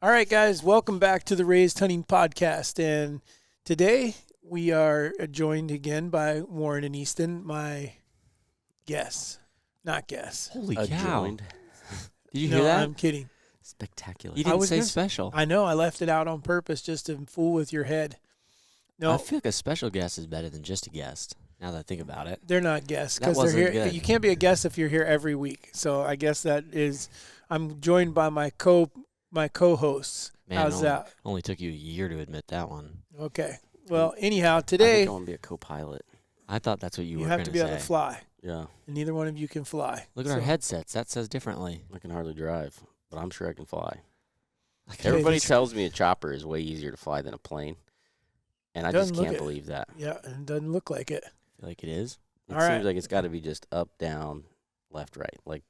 All right, guys, welcome back to the Raised Hunting Podcast. And today we are joined again by Warren and Easton, my guests. Not guests. Holy cow. Adjoined. Did you hear that? I'm kidding. Spectacular. You didn't say special. I know. I left it out on purpose just to fool with your head. No, I feel like a special guest is better than just a guest, now that I think about it. they're not guests That because they're wasn't here. good. You can't be a guest if you're here every week. So I guess that is. I'm joined by my co-hosts. Man, How's that? Only took you a year to admit that one. Okay. Well, anyhow, I today think I want to be a co-pilot. I thought that's what you were you have going to to be say. able to fly, Yeah, and neither one of you can fly. Look at our headsets. That says differently. I can hardly drive, but I'm sure I can fly. Okay, Everybody this- tells me a chopper is way easier to fly than a plane, and I just Doesn't look can't it. believe that. Yeah, and it doesn't look like it. I feel like it is. It All seems right. like it's got to be just up, down, left, right. Like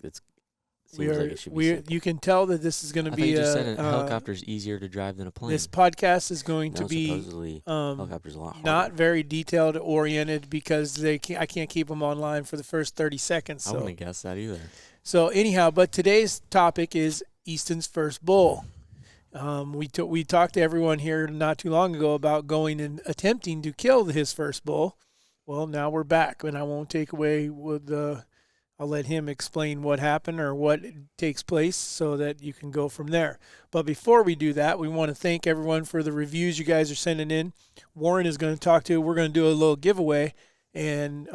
seems like it should be simple. You can tell that this is going to I be thought you just a said a helicopter's easier to drive than a plane. This podcast is going to No, be supposedly helicopter's a lot harder. not very detailed oriented because I can't keep them online for the first 30 seconds. I So, wouldn't guess that either. so anyhow, but today's topic is Easton's first bull. We talked to everyone here not too long ago about going and attempting to kill his first bull. Well, now we're back, and I won't take away with the. I'll let him explain what happened or what takes place so that you can go from there. But before we do that, we want to thank everyone for the reviews you guys are sending in. Warren is going to talk to. We're going to do a little giveaway, and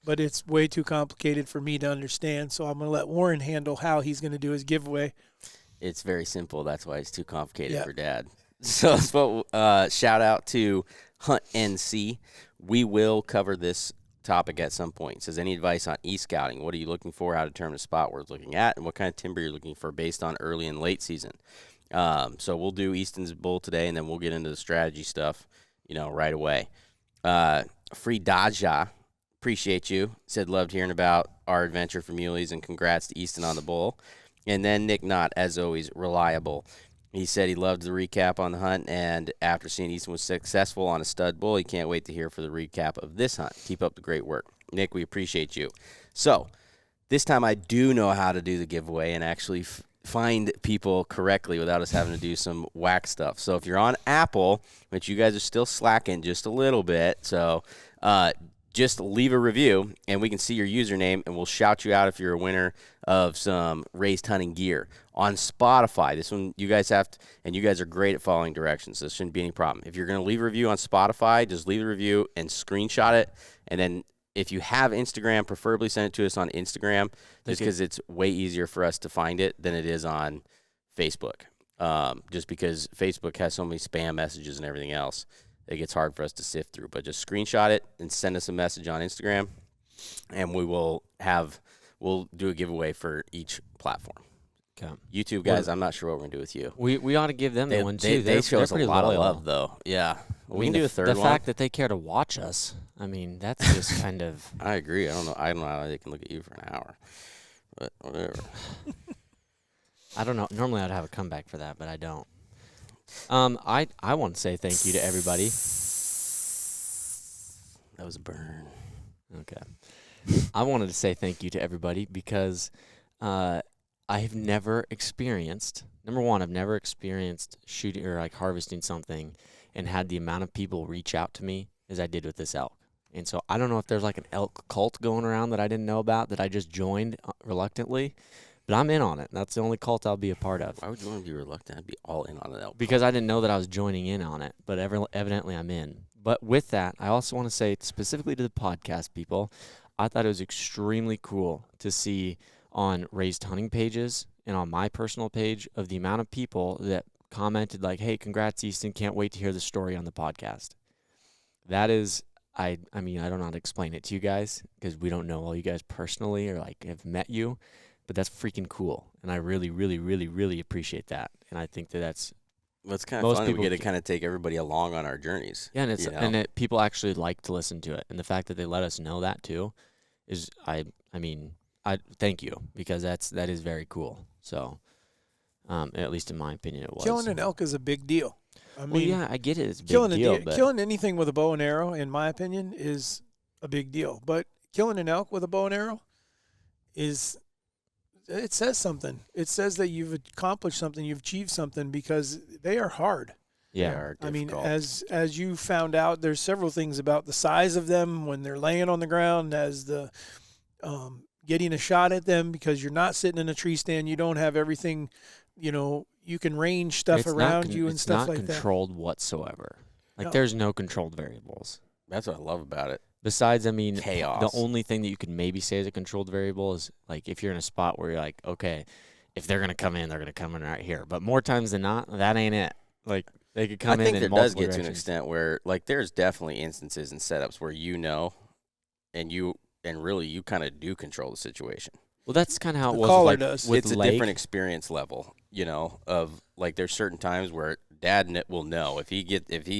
but it's way too complicated for me to understand. So I'm going to let Warren handle how he's going to do his giveaway. It's very simple. That's why it's too complicated Yeah. for Dad. So that's what. Shout out to Hunt NC. We will cover this topic at some point. It says, any advice on e-scouting? What are you looking for? How to determine a spot worth looking at, and what kind of timber you're looking for based on early and late season. So we'll do Easton's bull today, and then we'll get into the strategy stuff, right away. Free Daja, appreciate you. Said loved hearing about our adventure for muleys, and congrats to Easton on the bull. And then Nick Knott, as always, reliable. He said he loved the recap on the hunt, and after seeing Easton was successful on a stud bull, he can't wait to hear for the recap of this hunt. Keep up the great work. Nick, we appreciate you. So this time I do know how to do the giveaway and actually find people correctly without us having to do some whack stuff. So if you're on Apple, which you guys are still slacking just a little bit, so just leave a review, and we can see your username, and we'll shout you out if you're a winner of some raised hunting gear. On Spotify, this one you guys have to, and you guys are great at following directions, so this shouldn't be any problem. If you're going to leave a review on Spotify, just leave a review and screenshot it, and then if you have Instagram, preferably send it to us on Instagram, just because it's way easier for us to find it than it is on Facebook, just because Facebook has so many spam messages and everything else. It gets hard for us to sift through, but just screenshot it and send us a message on Instagram, and we'll do a giveaway for each platform. Okay. YouTube guys, I'm not sure what we're gonna do with you. We ought to give them the one, too. They show They're us a pretty lot loyal. of love, though. Yeah, we mean, can do a third one. The fact that they care to watch us, I mean, that's just kind of... I agree. I don't know how they can look at you for an hour, but whatever. I don't know. Normally I'd have a comeback for that, but I don't. I want to say thank you to everybody. That was a burn. Okay. I wanted to say thank you to everybody because I have never experienced, number one, I've never experienced shooting or like harvesting something and had the amount of people reach out to me as I did with this elk. And so I don't know if there's like an elk cult going around that I didn't know about that I just joined reluctantly, but I'm in on it. That's the only cult I'll be a part of. Why would you want to be reluctant? I'd be all in on it. Because I didn't know that I was joining in on it, but evidently I'm in. But with that, I also want to say specifically to the podcast people, I thought it was extremely cool to see on raised hunting pages and on my personal page of the amount of people that commented like, hey, congrats, Easton, can't wait to hear the story on the podcast. That is, I mean, I don't know how to explain it to you guys because we don't know all you guys personally or like have met you, but that's freaking cool. And I really, really, really, really appreciate that. And I think that's Well, it's kind Most of fun. We people get to kind of take everybody along on our journeys. Yeah, and it's you know? and people actually like to listen to it, and the fact that they let us know that too is I thank you because that is very cool. So, at least in my opinion, it was. Killing an elk is a big deal. I Well, mean, yeah, I get it. It's a big killing deal, but killing anything with a bow and arrow, in my opinion, is a big deal. But killing an elk with a bow and arrow is it says something. It says that you've accomplished something, you've achieved something, because they are hard. They Yeah. are I mean, difficult. as you found out, there's several things about the size of them when they're laying on the ground, as the getting a shot at them, because you're not sitting in a tree stand. You don't have everything, you can range stuff It's around you and it's stuff not like that. controlled whatsoever. Like No. there's no controlled variables. That's what I love about it. Besides, I mean, Chaos. the only thing that you could maybe say is a controlled variable is like if you're in a spot where you're like, okay, if they're gonna come in, they're gonna come in right here. But more times than not, that ain't it. Like they could come I in think in there does multiple get to an directions. extent where, like, there's definitely instances and setups where and really you kind of do control the situation. Well, that's kind of how it The was caller like does. with It's a Lake. different experience level, of like there's certain times where Dad will know if he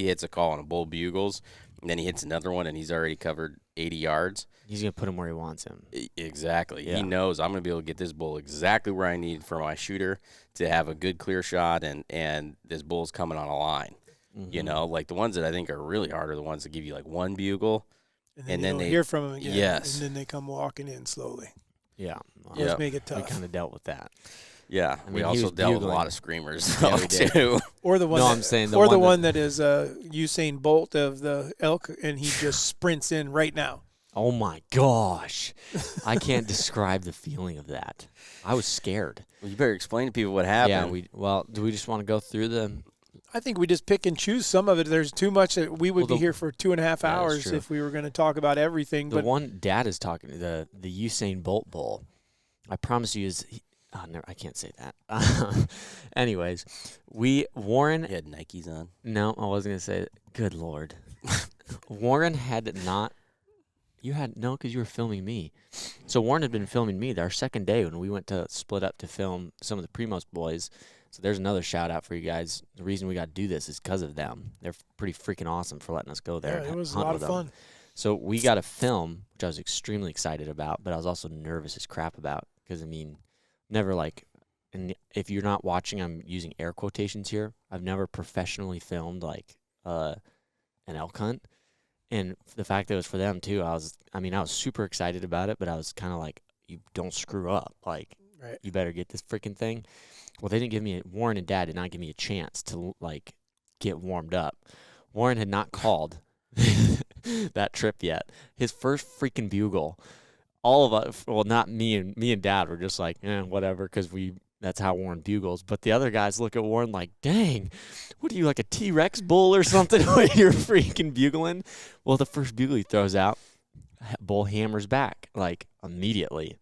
hits a call and a bull bugles, and then he hits another one and he's already covered 80 yards. He's gonna put him where he wants him. Exactly. Yeah. He knows I'm going to be able to get this bull exactly where I need for my shooter to have a good clear shot, and this bull's coming on a line. Mhm. Like the ones that I think are really hard are the ones that give you like one bugle. And then And you then don't they- hear from them again. Yes. And then they come walking in slowly. Yeah. Well, Yeah. Those make it We tough. kind of dealt with that. Yeah. I We mean, he also was dealt with a lot bugling. of screamers Yeah, though, we did. too. Or the one No, that, I'm saying the or the one one that is Usain Bolt of the elk, and he just sprints in right now. Oh my gosh, I can't describe the feeling of that. I was scared. Well, you better explain to people what happened. Yeah. Do we just want to go through the? I think we just pick and choose some of it. There's too much that we would Well, be the- here for 2.5 Yeah, that's hours true. if we were going to talk about everything. The But one Dad is talking, the Usain Bolt bull, I promise you no, I can't say that. Anyways, Warren. You had Nikes on. No, I wasn't gonna say that. Good Lord, Warren had not. You had no, because you were filming me. So Warren had been filming me our second day when we went to split up to film some of the Primos boys. So there's another shout out for you guys. The reason we got to do this is because of them. They're pretty freaking awesome for letting us go there. yeah, and it was a hunt lot with of them. fun. So we got to film, which I was extremely excited about, but I was also nervous as crap about because, I mean, never like, and if you're not watching, I'm using air quotations here. I've never professionally filmed like an elk hunt. And the fact that it was for them too, I was super excited about it, but I was kind of like, you don't screw up. Like, Right. you better get this freaking thing. Well, they didn't give me Warren and Dad did not give me a chance to like get warmed up. Warren had not called that trip yet. His first freaking bugle. All of us, well, not me and Dad were just like, whatever, because that's how Warren bugles. But the other guys look at Warren like, dang, what are you, like a T-Rex bull or something when you're freaking bugling? Well, the first bugle he throws out, bull hammers back like immediately,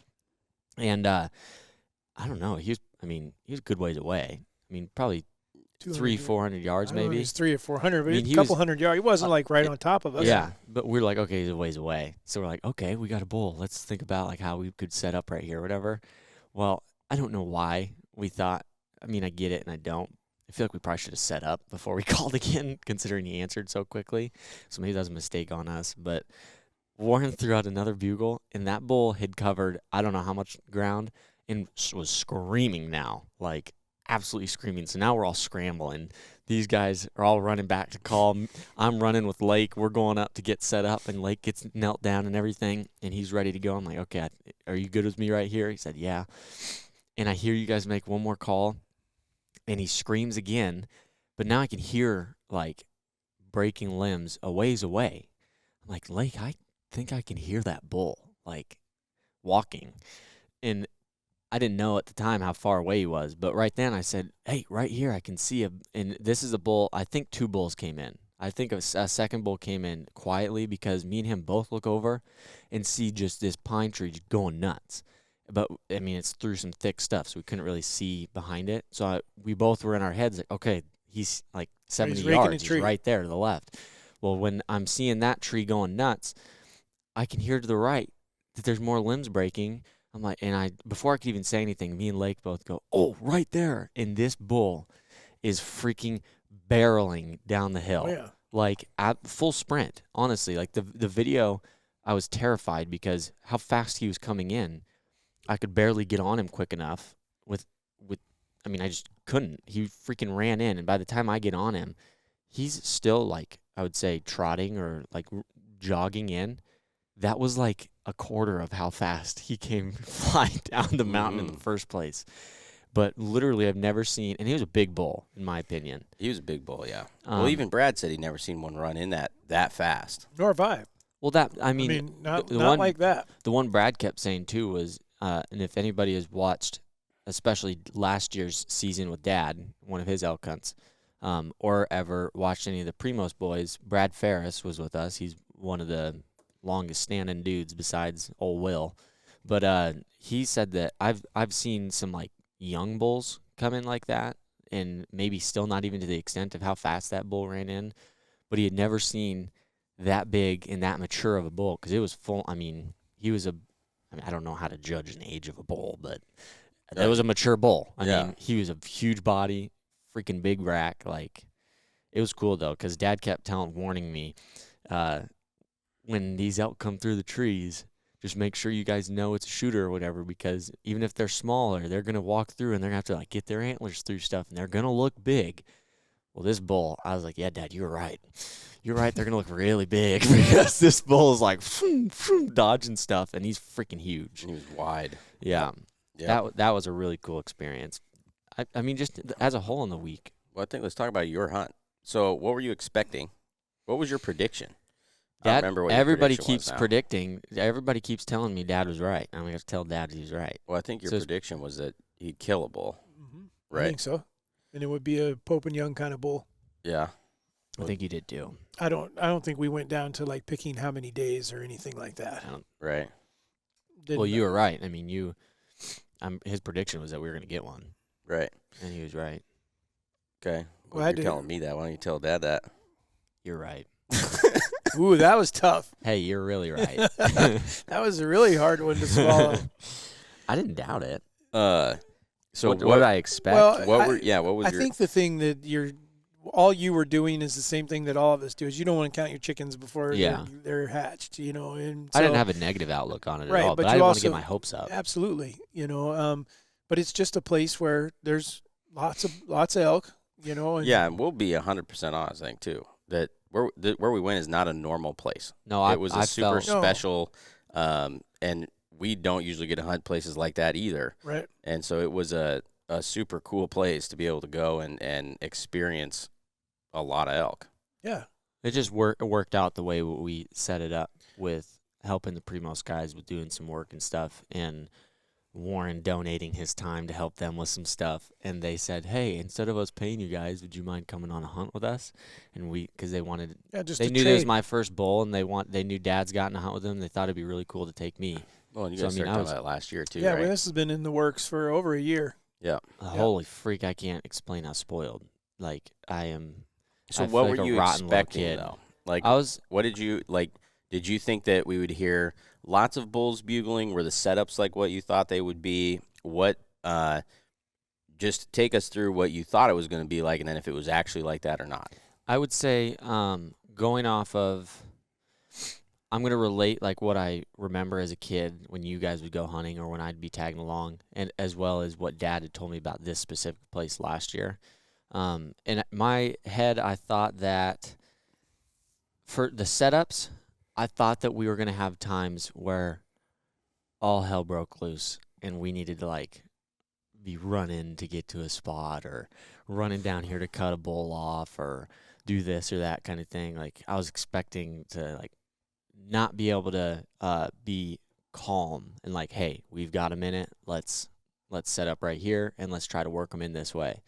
and I don't know. He was a good ways away. I mean, probably 300-400 yards I don't know if maybe. it was 300 or 400, but I mean, a he couple was- hundred yards. He wasn't like right on top of us. Yeah, but we're like, okay, he's a ways away. So we're like, okay, we got a bull. Let's think about like how we could set up right here or whatever. Well, I don't know why we thought. I mean, I get it and I don't. I feel like we probably should have set up before we called again, considering he answered so quickly. So maybe that was a mistake on us. But Warren threw out another bugle, and that bull had covered I don't know how much ground and was screaming now, like absolutely screaming. So now we're all scrambling. These guys are all running back to call. I'm running with Lake. We're going up to get set up, and Lake gets knelt down and everything, and he's ready to go. I'm like, okay, are you good with me right here? He said, yeah. And I hear you guys make one more call, and he screams again, but now I can hear, like, breaking limbs a ways away. I'm like, Lake, I think I can hear that bull, like, walking. And I didn't know at the time how far away he was, but right then I said, hey, right here I can see and this is a bull. I think two bulls came in. I think a second bull came in quietly because me and him both look over and see just this pine tree just going nuts. But, I mean, it's through some thick stuff, so we couldn't really see behind it. So we both were in our heads like, okay, he's like 70 raking a yards. He's tree. right there to the left. Well, when I'm seeing that tree going nuts, I can hear to the right that there's more limbs breaking. I'm like, before I could even say anything, me and Lake both go, oh, right there. And this bull is freaking barreling down the hill. Oh, yeah. Like at full sprint, honestly. Like the video, I was terrified because how fast he was coming in. I could barely get on him quick enough I just couldn't. He freaking ran in, and by the time I get on him, he's still like, I would say trotting or like jogging in. That was like a quarter of how fast he came flying down the mountain in the first place. But literally, I've never seen, and he was a big bull, in my opinion. He was a big bull, yeah. Well, even Brad said he'd never seen one run in that fast. Nor have I. Well, Not the one like that. The one Brad kept saying too was, and if anybody has watched, especially last year's season with Dad, one of his elk hunts, or ever watched any of the Primos boys, Brad Ferris was with us. He's one of the longest standing dudes besides old Will. But he said that I've seen some like young bulls come in like that, and maybe still not even to the extent of how fast that bull ran in, but he had never seen that big and that mature of a bull, because it was full. I mean, I don't know how to judge an age of a bull, but that was a mature bull. I mean, he was a huge body, freaking big rack. Like, it was cool though, because Dad kept warning me, when these elk come through the trees, just make sure you guys know it's a shooter or whatever, because even if they're smaller, they're going to walk through and they're going to have to like get their antlers through stuff, and they're going to look big. Well, this bull, I was like, yeah, Dad, you're right. You're right. They're going to look really big, because this bull is like dodging stuff, and he's freaking huge. And he was wide. Yeah. That was a really cool experience. I mean, just as a whole in the week. Well, I think let's talk about your hunt. So what were you expecting? What was your prediction? Dad, I remember what everybody your keeps was now. predicting. Everybody keeps telling me Dad was right. I'm going to tell Dad he was right. Well, I think your prediction was that he'd kill a bull. Mm-hmm. Right. I think so. And it would be a Pope and Young kind of bull. Yeah. I think you did too. I don't think we went down to like picking how many days or anything like that. Right. Well, you were right. I mean, his prediction was that we were going to get one. Right. And he was right. Okay. Well, Well, you're telling me that. Why don't you tell Dad that? You're right. Ooh, that was tough. Hey, you're really right. That was a really hard one to swallow. I didn't doubt it. So what did I expect? Well, what was I your... think the thing that all you were doing is the same thing that all of us do, is you don't want to count your chickens before they're hatched, And so, I didn't have a negative outlook on it right, at all, but but I you didn't want also- to get my hopes up. absolutely, but it's just a place where there's lots of elk, And Yeah, and we'll be 100% honest, I think, too, that where we went is not a normal place. No, it was a super felt, special, and we don't usually get to hunt places like that either. right. And so it was a super cool place to be able to go and experience a lot of elk. Yeah. it just worked out the way we set it up, with helping the Primos guys with doing some work and stuff, and Warren donating his time to help them with some stuff. And they said, hey, instead of us paying you guys, would you mind coming on a hunt with us? And because they wanted, they knew it was my first bull, and they knew Dad's gotten a hunt with them. They thought it'd be really cool to take me. Well, and you guys started talking about that last year too, yeah, right? well, this has been in the works for over a year. Yeah. Holy freak, I can't explain how spoiled. Like, I am. So I what feel were like a you rotten little expecting, kid. though? Like, what did you, like, did you think that we would hear lots of bulls bugling? Were the setups like what you thought they would be? What, just take us through what you thought it was going to be like, and then if it was actually like that or not. I would say, going off of, I'm going to relate like what I remember as a kid when you guys would go hunting or when I'd be tagging along, and as well as what Dad had told me about this specific place last year. And in my head, I thought that for the setups, I thought that we were going to have times where all hell broke loose and we needed to like be running to get to a spot, or running down here to cut a bull off, or do this or that kind of thing. Like, I was expecting to like not be able to be calm and like, hey, we've got a minute, let's set up right here and let's try to work them in this way.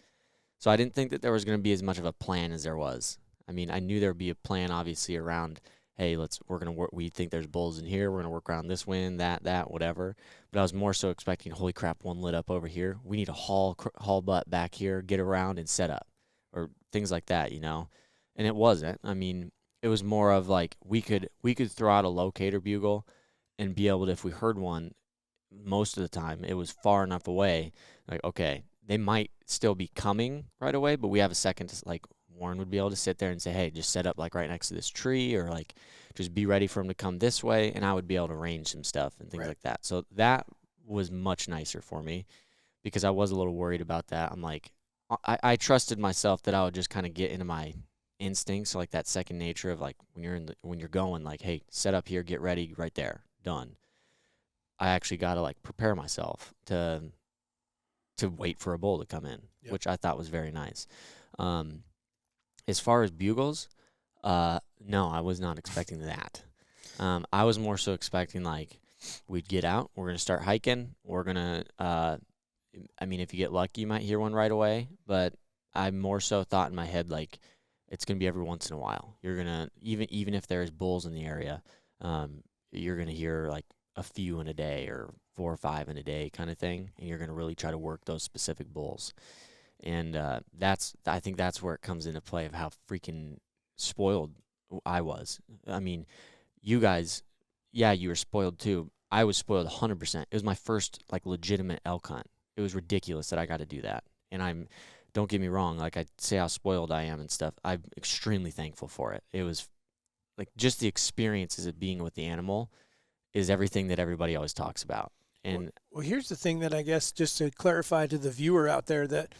So I didn't think that there was going to be as much of a plan as there was. I mean, I knew there would be a plan obviously around, hey, we're going to work, we think there's bulls in here, we're going to work around this wind, that, whatever. But I was more so expecting, holy crap, one lit up over here, we need to haul butt back here, get around and set up, or things like that, And it wasn't. I mean, it was more of like we could throw out a locator bugle and be able to, if we heard one, most of the time it was far enough away, like, okay, they might still be coming right away, but we have a second to, like, Warren would be able to sit there and say, hey, just set up like right next to this tree, or like just be ready for him to come this way, and I would be able to range some stuff and things like that. So that was much nicer for me, because I was a little worried about that. I'm like, I trusted myself that I would just kind of get into my instincts, so like that second nature of like when you're going like, hey, set up here, get ready, right there, done. I actually got to like prepare myself to wait for a bull to come in, which I thought was very nice. As far as bugles, no, I was not expecting that. I was more so expecting like we'd get out, we're gonna start hiking, we're gonna. I mean, if you get lucky, you might hear one right away, but I more so thought in my head like it's gonna be every once in a while. You're gonna even if there's bulls in the area, you're gonna hear like a few in a day or 4 or 5 in a day kind of thing, and you're gonna really try to work those specific bulls. And I think that's where it comes into play of how freaking spoiled I was. I mean, you guys, yeah, you were spoiled too. I was spoiled 100%. It was my first like legitimate elk hunt. It was ridiculous that I got to do that. And don't get me wrong, like I say how spoiled I am and stuff. I'm extremely thankful for it. It was like just the experiences of being with the animal is everything that everybody always talks about. And well, here's the thing that I guess just to clarify to the viewer out there that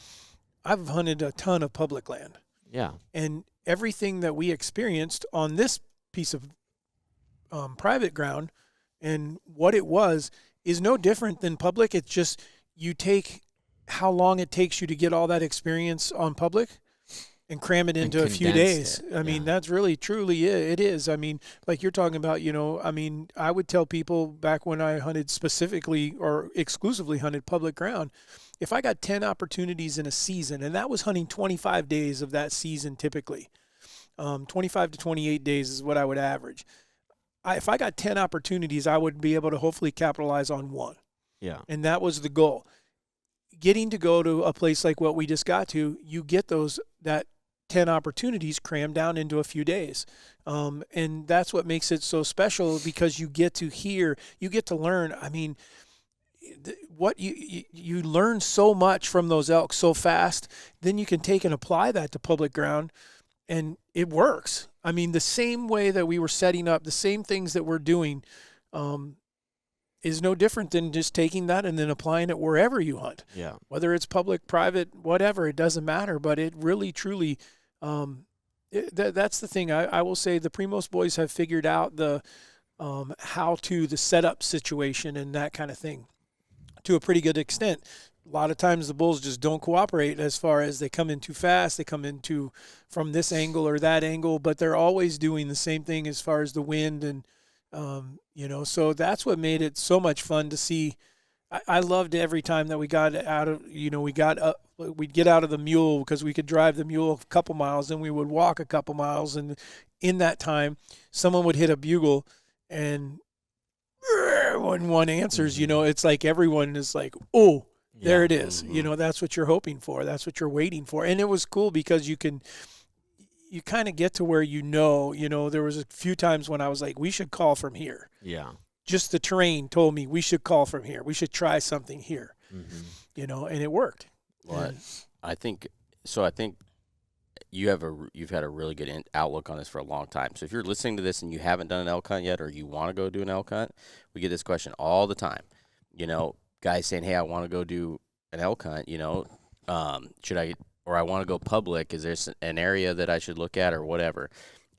I've hunted a ton of public land. Yeah. And everything that we experienced on this piece of private ground and what it was is no different than public. It's just you take how long it takes you to get all that experience on public and cram it into a few days. I mean, that's really, truly it is. I mean, like you're talking about, I mean, I would tell people back when I hunted specifically or exclusively hunted public ground, if I got 10 opportunities in a season, and that was hunting 25 days of that season typically, 25 to 28 days is what I would average. If I got 10 opportunities, I would be able to hopefully capitalize on one. Yeah. And that was the goal. Getting to go to a place like what we just got to, you get that 10 opportunities crammed down into a few days. And that's what makes it so special because you get to hear, you get to learn. I mean, what you learn so much from those elk so fast, then you can take and apply that to public ground and it works. I mean, the same way that we were setting up, the same things that we're doing is no different than just taking that and then applying it wherever you hunt. Yeah. Whether it's public, private, whatever, it doesn't matter. But it really, truly, that's the thing. I will say the Primos boys have figured out the setup situation and that kind of thing to a pretty good extent. A lot of times the bulls just don't cooperate as far as they come in too fast, they come into from this angle or that angle, but they're always doing the same thing as far as the wind and, so that's what made it so much fun to see. I loved every time that we got out of, we'd get out of the mule because we could drive the mule a couple miles and we would walk a couple miles. And in that time, someone would hit a bugle and when one answers, it's like everyone is like, oh, there it is. Mm-hmm. That's what you're hoping for. That's what you're waiting for. And it was cool because you kind of get to where there was a few times when I was like, we should call from here. Yeah. Just the terrain told me we should call from here. We should try something here, and it worked. Well, I think you've had a really good outlook on this for a long time. So if you're listening to this and you haven't done an elk hunt yet, or you want to go do an elk hunt, we get this question all the time. Guys saying, "Hey, I want to go do an elk hunt. Should I? Or I want to go public. Is there an area that I should look at, or whatever?"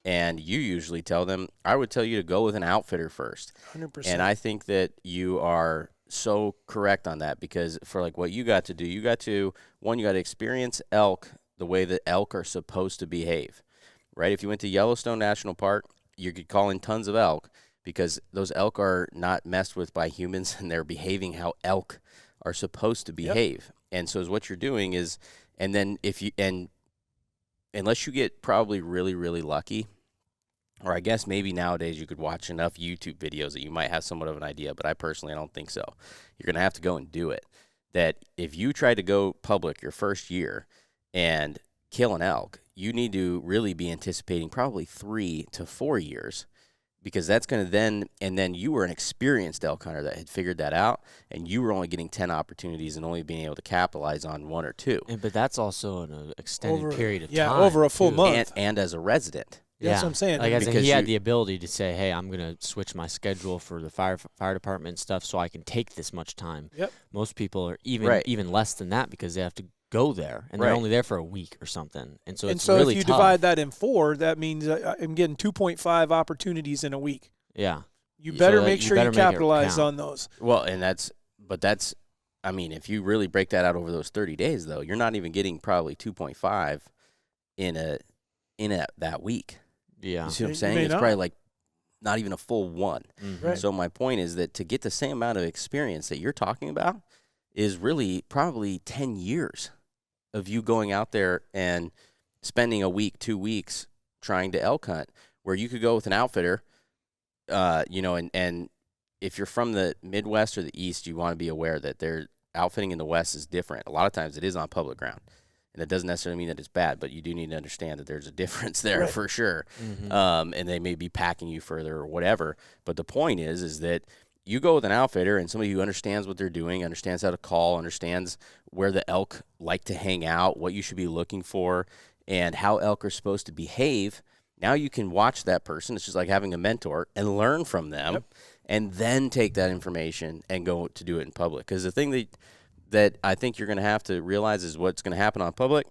And you usually tell them, I would tell you to go with an outfitter first. 100%. And I think that you are so correct on that because for like what you got to do, you got to experience elk the way that elk are supposed to behave, right? If you went to Yellowstone National Park, you could call in tons of elk because those elk are not messed with by humans and they're behaving how elk are supposed to behave. Yep. And so what you're doing is, and then unless you get probably really, really lucky, or I guess maybe nowadays you could watch enough YouTube videos that you might have somewhat of an idea, but I personally don't think so. You're going to have to go and do it. That if you try to go public your first year and kill an elk, you need to really be anticipating probably 3 to 4 years because that's going to then you were an experienced elk hunter that had figured that out, and you were only getting 10 opportunities and only being able to capitalize on 1 or 2. But that's also an extended period of time. Yeah, over a full month. And as a resident. That's what I'm saying. Like he had the ability to say, hey, I'm going to switch my schedule for the fire department and stuff so I can take this much time. Yep. Most people are even less than that because they have to go there, and they're only there for a week or something. And so it's really if you tough. divide that in 4, that means I'm getting 2.5 opportunities in a week. Yeah. You So better that make you sure better you make it capitalize count. on those. Well, and that's I mean, if you really break that out over those 30 days, though, you're not even getting probably 2.5 in that week. Yeah. You see what I'm You saying? may It's not. probably like not even a full one. Mm-hmm. Right. So my point is that to get the same amount of experience that you're talking about is really probably 10 years of you going out there and spending a week, 2 weeks trying to elk hunt, where you could go with an outfitter, and if you're from the Midwest or the East, you want to be aware that their outfitting in the West is different. A lot of times it is on public ground, and it doesn't necessarily mean that it's bad, but you do need to understand that there's a difference there Right. for sure. Mm-hmm. And they may be packing you further or whatever. But the point is that you go with an outfitter and somebody who understands what they're doing, understands how to call, understands where the elk like to hang out, what you should be looking for, and how elk are supposed to behave. Now you can watch that person. It's just like having a mentor and learn from them. Yep. And then take that information and go to do it in public. Because the thing that I think you're going to have to realize is what's going to happen on public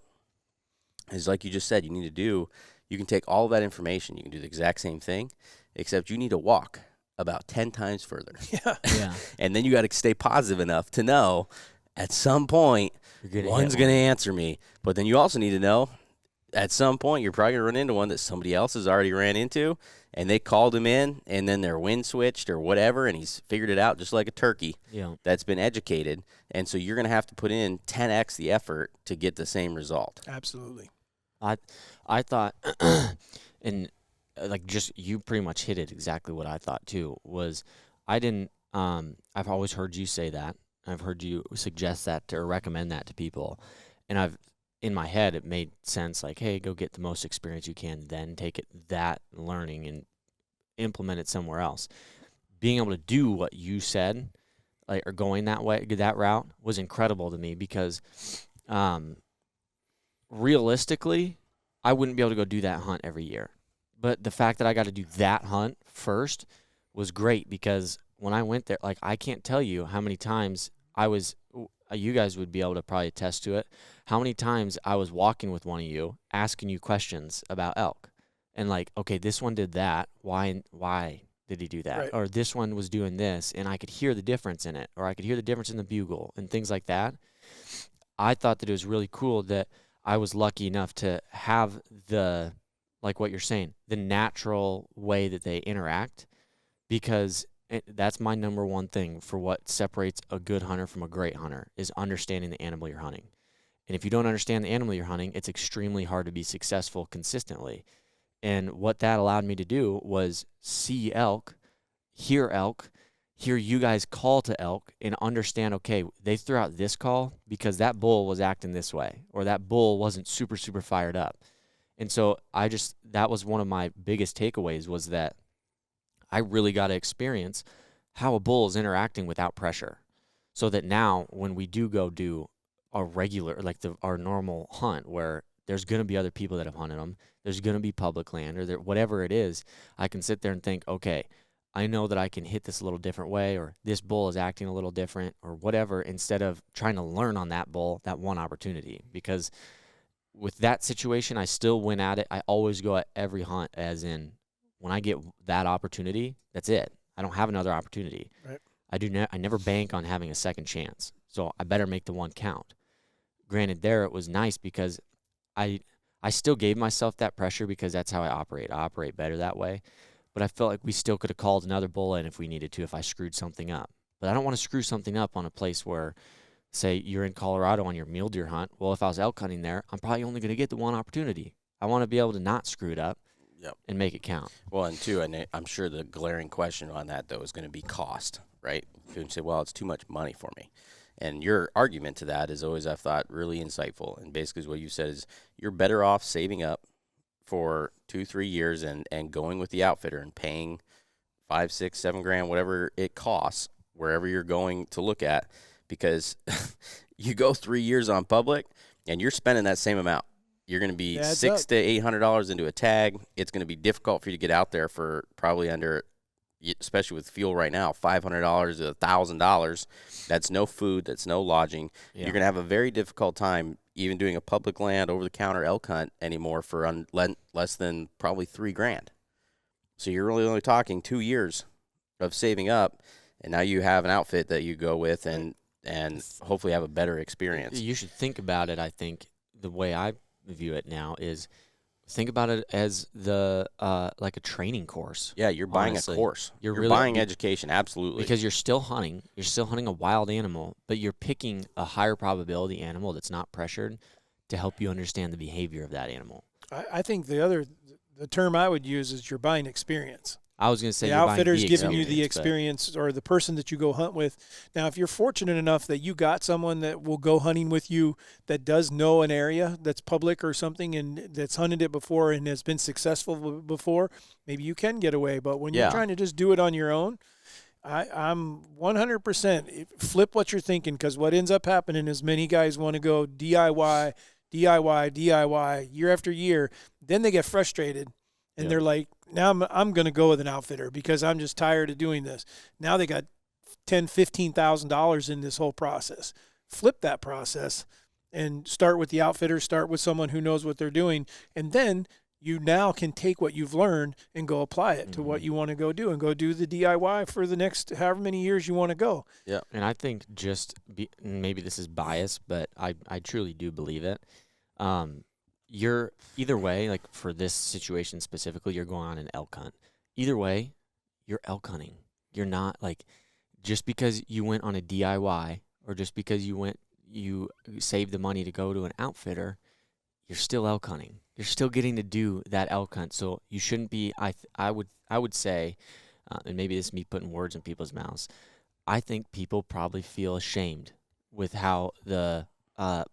is, like you just said, you can take all of that information. You can do the exact same thing, except you need to walk about 10 times further. Yeah. Yeah. And then you got to stay positive enough to know at some point one's going to answer me. But then you also need to know at some point you're probably going to run into one that somebody else has already ran into, and they called him in, and then their wind switched or whatever, and he's figured it out just like a turkey Yeah. that's been educated. And so you're going to have to put in 10x the effort to get the same result. Absolutely. I thought, and like just you pretty much hit it exactly what I thought too. Was I didn't. I've always heard you say that. I've heard you suggest that or recommend that to people, and in my head it made sense. Like, hey, go get the most experience you can, then take that learning and implement it somewhere else. Being able to do what you said, like, or going that way, that route, was incredible to me because, realistically, I wouldn't be able to go do that hunt every year. But the fact that I got to do that hunt first was great because when I went there, like, I can't tell you how many times you guys would be able to probably attest to it, how many times I was walking with one of you, asking you questions about elk. And like, okay, this one did that. Why did he do that? Right. Or this one was doing this, and I could hear the difference in it, or I could hear the difference in the bugle and things like that. I thought that it was really cool that I was lucky enough to have like what you're saying, the natural way that they interact, because that's my number one thing for what separates a good hunter from a great hunter is understanding the animal you're hunting. And if you don't understand the animal you're hunting, it's extremely hard to be successful consistently. And what that allowed me to do was see elk, hear you guys call to elk, and understand, okay, they threw out this call because that bull was acting this way, or that bull wasn't super, super fired up. And so that was one of my biggest takeaways, was that I really got to experience how a bull is interacting without pressure, so that now when we do go do a regular, like our normal hunt where there's going to be other people that have hunted them, there's going to be public land, or whatever it is, I can sit there and think, okay, I know that I can hit this a little different way, or this bull is acting a little different, or whatever, instead of trying to learn on that bull, that one opportunity. Because with that situation, I still went at it. I always go at every hunt as in, when I get that opportunity, that's it. I don't have another opportunity. Right. I never bank on having a second chance, so I better make the one count. Granted, there it was nice because I still gave myself that pressure because that's how I operate. I operate better that way. But I felt like we still could have called another bull in if we needed to, if I screwed something up. But I don't want to screw something up on a place where, say, you're in Colorado on your mule deer hunt. Well, if I was elk hunting there, I'm probably only going to get the one opportunity. I want to be able to not screw it up. Yep. And make it count. Well, and two, and I'm sure the glaring question on that, though, is going to be cost, right? People say, well, it's too much money for me. And your argument to that is always, I've thought, really insightful. And basically what you said is you're better off saving up for 2-3 years and going with the outfitter and paying $5, $6, $7 whatever it costs wherever you're going to look at, because you go 3 years on public and you're spending that same amount. You're going to be $600 to $800 into a tag. It's going to be difficult for you to get out there for probably under, especially with fuel right now, $500 to $1,000. That's no food. That's no lodging. Yeah. You're going to have a very difficult time even doing a public land over-the-counter elk hunt anymore for less than probably $3,000. So you're really only talking 2 years of saving up, and now you have an outfit that you go with and hopefully have a better experience. You should think about it. I think the way I view it now is think about it as the like a training course. Yeah, you're buying honestly. a course. You're really buying education, absolutely. Because you're still hunting. You're still hunting a wild animal, but you're picking a higher probability animal that's not pressured to help you understand the behavior of that animal. I think the term I would use is you're buying experience. I was going to say the you're buying outfitter's giving you the but- experience, or the person that you go hunt with. Now, if you're fortunate enough that you got someone that will go hunting with you that does know an area that's public or something and that's hunted it before and has been successful before, maybe you can get away. But when you're trying to just do it on your own, I'm 100% flip what you're thinking, because what ends up happening is many guys want to go DIY year after year. Then they get frustrated. And they're like, now I'm going to go with an outfitter because I'm just tired of doing this. Now they got $10,000-$15,000 in this whole process. Flip that process and start with the outfitter, start with someone who knows what they're doing. And then you now can take what you've learned and go apply it to what you want to go do, and go do the DIY for the next however many years you want to go. Yeah. And I think maybe this is bias, but I truly do believe it. You're either way, like for this situation specifically, you're going on an elk hunt. Either way, you're elk hunting. You're not like, just because you went on a DIY or just because you saved the money to go to an outfitter, you're still elk hunting. You're still getting to do that elk hunt. So you shouldn't be, I would say, and maybe this is me putting words in people's mouths, I think people probably feel ashamed with how the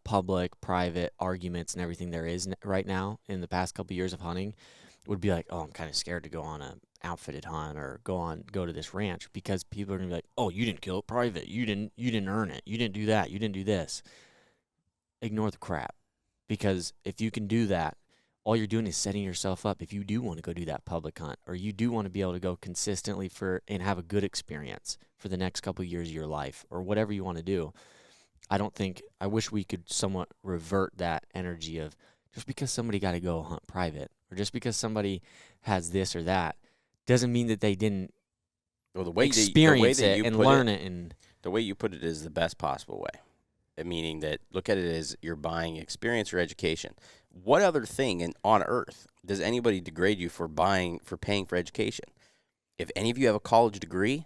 public, private arguments and everything there is right now in the past couple of years of hunting would be like, oh, I'm kind of scared to go on a outfitted hunt or go to this ranch, because people are gonna be like, oh, you didn't kill it private, you didn't earn it, you didn't do that, you didn't do this. Ignore the crap, because if you can do that, all you're doing is setting yourself up. If you do want to go do that public hunt, or you do want to be able to go consistently and have a good experience for the next couple of years of your life, or whatever you want to do, I wish we could somewhat revert that energy of just because somebody got to go hunt private, or just because somebody has this or that, doesn't mean that they didn't experience it and learn it. And the way you put it is the best possible way, meaning that look at it as you're buying experience or education. What other thing on earth does anybody degrade you for paying for education? If any of you have a college degree,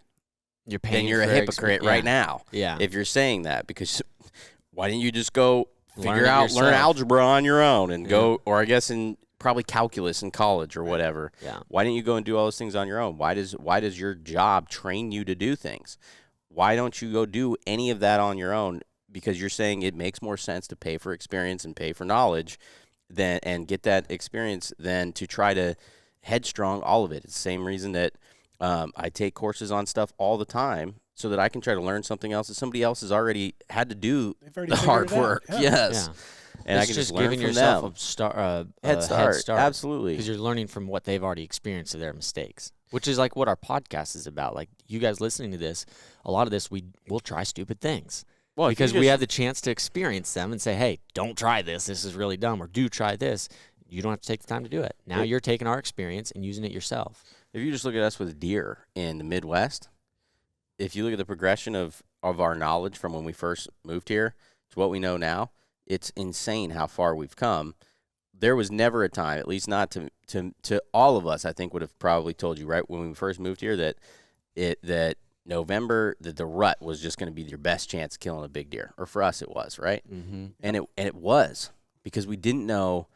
then you're a hypocrite right now. Yeah. If you're saying that, because why didn't you just go learn yourself. algebra on your own and go, or I guess in probably calculus in college or whatever. Yeah. Why didn't you go and do all those things on your own? Why does your job train you to do things? Why don't you go do any of that on your own? Because you're saying it makes more sense to pay for experience and pay for knowledge and get that experience than to try to headstrong all of it. It's the same reason that I take courses on stuff all the time, so that I can try to learn something else that somebody else has already had to do the hard work. Yeah. Yes. Yeah. And It's I can just learn giving from yourself them. a Head start. Absolutely. Because you're learning from what they've already experienced of their mistakes, which is like what our podcast is about. Like you guys listening to this, a lot of this we'll try stupid things. Well, because we have the chance to experience them and say, hey, don't try this. This is really dumb. Or do try this. You don't have to take the time to do it. Now you're taking our experience and using it yourself. If you just look at us with deer in the Midwest, if you look at the progression of our knowledge from when we first moved here to what we know now, it's insane how far we've come. There was never a time, at least not to all of us, I think would have probably told you right when we first moved here that November, that the rut was just going to be your best chance of killing a big deer. Or for us, it was, right? Mm-hmm. And it was, because we didn't know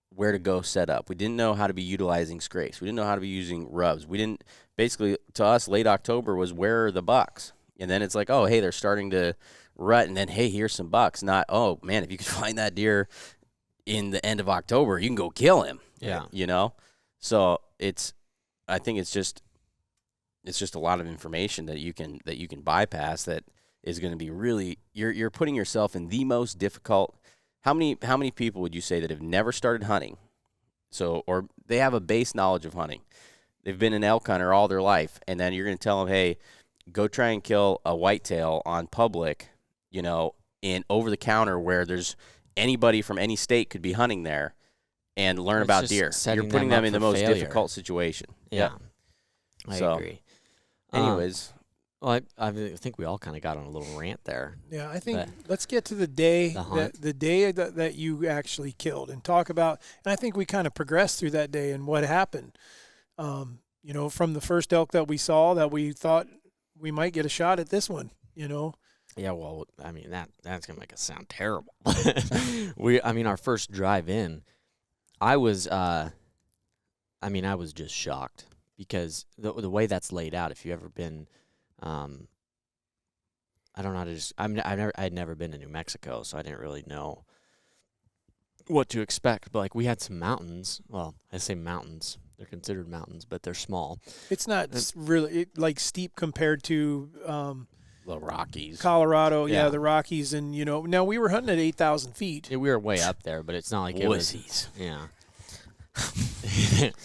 where to go set up. We didn't know how to be utilizing scrapes. We didn't know how to be using rubs. We didn't, basically, to us, late October was where are the bucks? And then it's like, oh, hey, they're starting to rut, and then, hey, here's some bucks. Not, oh, man, if you could find that deer in the end of October, you can go kill him. Yeah. You know? So I think it's just a lot of information that you can bypass that is going to be really, you're putting yourself in the most difficult. How many people would you say that have never started hunting, or they have a base knowledge of hunting? They've been an elk hunter all their life, and then you're going to tell them, hey, go try and kill a whitetail on public, in over the counter where there's anybody from any state could be hunting there, and learn about deer. You're putting them in the most difficult situation. Yeah. Yep. I agree. Anyways, Well, I think we all kind of got on a little rant there. Yeah, I think But let's get to the day the hunt. the day that you actually killed and talk about. And I think we kind of progressed through that day and what happened. From the first elk that we saw, that we thought we might get a shot at this one. Yeah, well, I mean that's gonna make us sound terrible. Our first drive in, I was just shocked because the way that's laid out. If you've ever been, I don't know how to just. I'd never been to New Mexico, so I didn't really know what to expect. But like we had some mountains. Well, I say mountains. They're considered mountains, but they're small. It's not really like steep compared to the Rockies, Colorado. Yeah. Yeah, the Rockies, and now we were hunting at 8,000 feet. Yeah, we were way up there, but it's not like it was. Wussies. Yeah.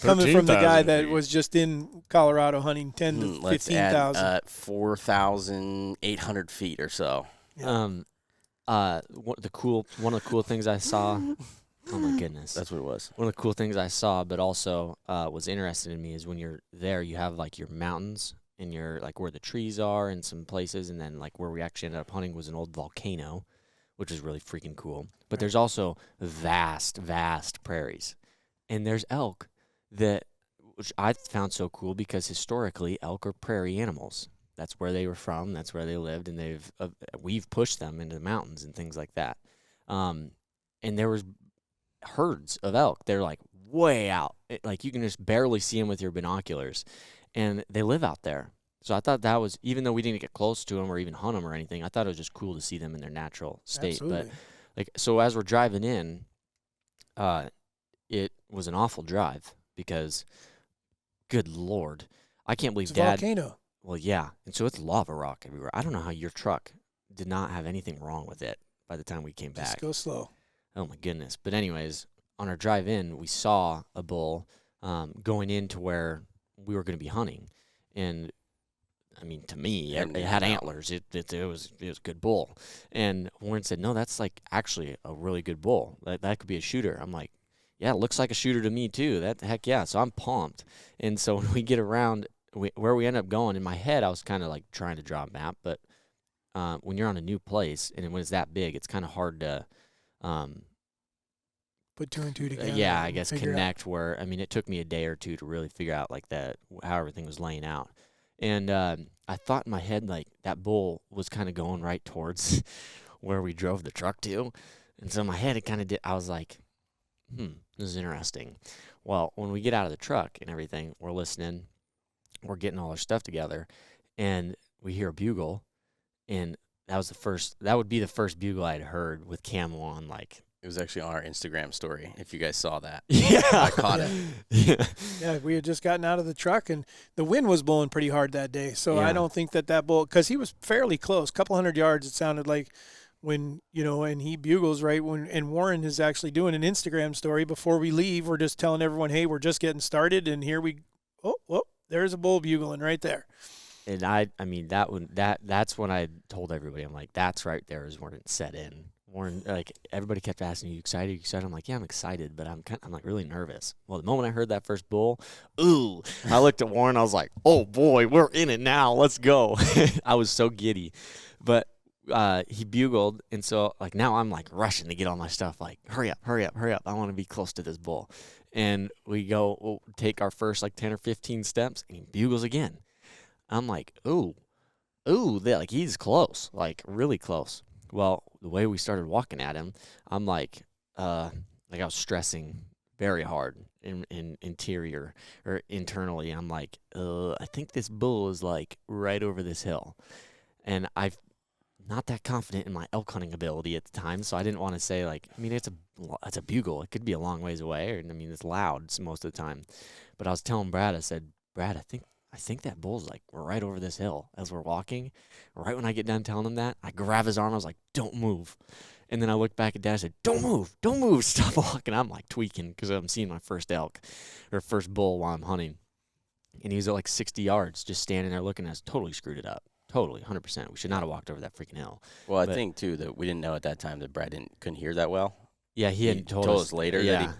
Coming from the guy 13,000 that feet. was just in Colorado hunting 10 to Let's 15,000. add 4,800 feet or so. One of the cool things I saw. Oh my goodness. That's what it was. One of the cool things I saw, but also was interested in me, is when you're there, you have like your mountains and your like where the trees are in some places, and then like where we actually ended up hunting was an old volcano, which is really freaking cool. But there's also vast prairies, and there's elk which I found so cool because historically elk are prairie animals. That's where they were from. That's where they lived, and we've pushed them into the mountains and things like that. And there was herds of elk. They're like way out. Like you can just barely see them with your binoculars, and they live out there. So I thought that was, even though we didn't get close to them or even hunt them or anything, I thought it was just cool to see them in their natural state. Absolutely. But so as we're driving in, it was an awful drive because, good Lord, I can't believe It's a Dad. volcano. Well, yeah, and so it's lava rock everywhere. I don't know how your truck did not have anything wrong with it by the time we came back. Just go slow. Oh my goodness. But anyways, on our drive in, we saw a bull going into where we were going to be hunting. And I mean, to me, it had antlers. It was a good bull. And Warren said, no, that's like actually a really good bull. That could be a shooter. I'm like, yeah, it looks like a shooter to me too. Heck yeah. So I'm pumped. And so when we get around where we end up going, in my head, I was kind of like trying to draw a map. But when you're on a new place and when it's that big, it's kind of hard to Put two and two together. yeah, I guess figure out. connect where, I mean, it took me a day or two to really figure out like how everything was laying out. And I thought in my head, like, that bull was kind of going right towards where we drove the truck to. And so in my head, it kind of did, I was like, this is interesting. Well, when we get out of the truck and everything, we're listening, we're getting all our stuff together, and we hear a bugle, and that would be the first bugle I'd heard with camo on, like. It was actually on our Instagram story, if you guys saw that. Yeah. I caught it. Yeah. Yeah, we had just gotten out of the truck, and the wind was blowing pretty hard that day. So Yeah. I don't think that bull, because he was fairly close, a couple hundred yards, it sounded like, when, and he bugles right when, and Warren is actually doing an Instagram story before we leave. We're just telling everyone, hey, we're just getting started, and here there's a bull bugling right there. And I mean, that's when I told everybody, I'm like, that's right there is when it set in. Warren, like, everybody kept asking, you excited? You excited? I'm like, yeah, I'm excited, but I'm like really nervous. Well, the moment I heard that first bull, I looked at Warren, I was like, oh boy, we're in it now. Let's go. I was so giddy. But he bugled, and so like now I'm like rushing to get all my stuff, like, hurry up. I want to be close to this bull. And we'll take our first like 10 or 15 steps, and he bugles again. I'm like, like he's close, like really close. Well, the way we started walking at him, I'm like I was stressing very hard in interior or internally. I'm like, I think this bull is like right over this hill, and I'm not that confident in my elk hunting ability at the time, so I didn't want to say like, I mean, it's a bugle. It could be a long ways away, and I mean, it's loud most of the time. But I was telling Brad, I said, Brad, I think that bull's like, we're right over this hill as we're walking. Right when I get done telling him that, I grab his arm. I was like, don't move. And then I looked back at Dad. I said, don't move, stop walking. I'm like tweaking because I'm seeing my first elk or first bull while I'm hunting. And he was at like 60 yards just standing there looking at us. Totally screwed it up. Totally, 100%. We should not have walked over that freaking hill. Well, I think, too, that we didn't know at that time that Brad couldn't hear that well. Yeah, he had told us later yeah.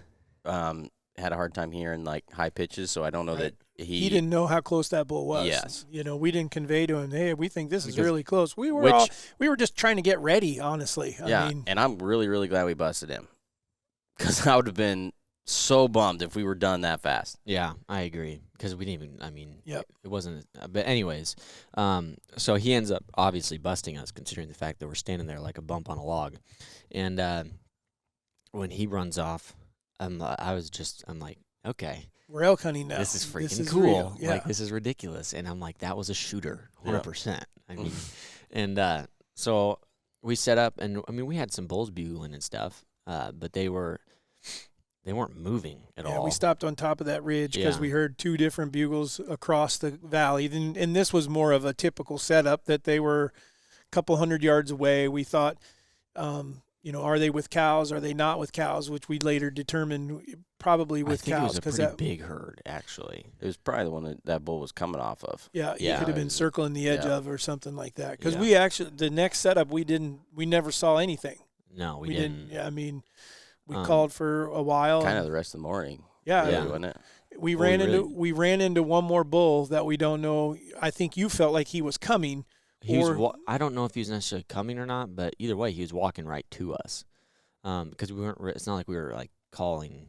that he had a hard time hearing, like, high pitches, so I don't know that he didn't know how close that bull was. Yes. You know, we didn't convey to him, hey, we think this is Because- really close. We were just trying to get ready, honestly. Yeah, I mean, and I'm really, really glad we busted him, because I would have been so bummed if we were done that fast. Yeah, I agree, because we didn't even. I mean, Yep. it wasn't. But anyways, so he ends up obviously busting us, considering the fact that we're standing there like a bump on a log, and when he runs off, I'm like, okay, we're elk hunting now. this is freaking cool. cool. Yeah. Like, this is ridiculous. And I'm like, that was a shooter, 100%. I mean, and so we set up, and I mean, we had some bulls bugling and stuff, but they weren't moving at all. We stopped on top of that ridge because Yeah. we heard two different bugles across the valley. And this was more of a typical setup that they were a couple hundred yards away. We thought, you know, are they with cows? Are they not with cows? Which we later determined probably with I think cows. it was a pretty big herd, actually. It was probably the one that bull was coming off of. Yeah, he Yeah. could have been circling the edge Yeah. of or something like that. Because Yeah. we actually, the next setup, we never saw anything. No, we didn't. Yeah, I mean, we Um, called for a while. Kind of and- the rest of the morning. yeah, really, Yeah. wasn't it? we Well, we ran into one more bull that we don't know. I think you felt like he was coming. He was. Or- I don't know if he was necessarily coming or not, but either way, he was walking right to us. Because we weren't. It's not like we were like calling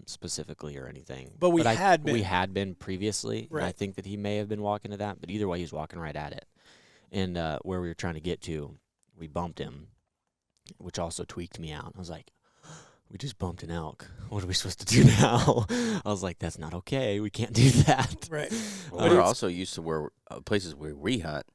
specifically or anything. But we had We been. had been previously. And I Right. think that he may have been walking to that, but either way, he was walking right at it. And where we were trying to get to, we bumped him, which also tweaked me out. I was like, we just bumped an elk. What are we supposed to do now? I was like, that's not okay. We can't do that. Right. Well, But we're it's- also used to where places where we hunt,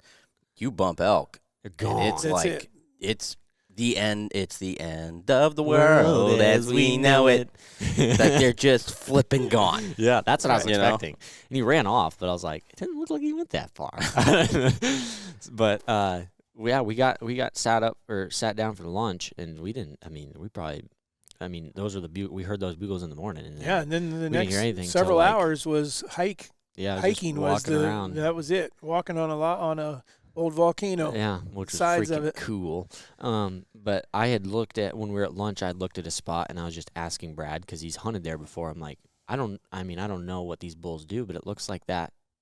you bump elk, They're and gone. it's That's like it. it's the end. It's the end of the world as we know it. Like they're just flipping gone. Yeah, that's what I was You know? expecting. And he ran off, but I was like, it didn't look like he went that far. But we got sat down for lunch, and we didn't. I mean, those are we heard those bugles in the morning. And Yeah, and then the didn't hear anything next till, several like- hours was yeah, hiking was walking around. that was it. Walking on a old volcano. Yeah, which was sides of freaking it. cool. But I had looked at when we were at lunch. I had looked at a spot, and I was just asking Brad because he's hunted there before. I'm like, I don't know what these bulls do, but it looks like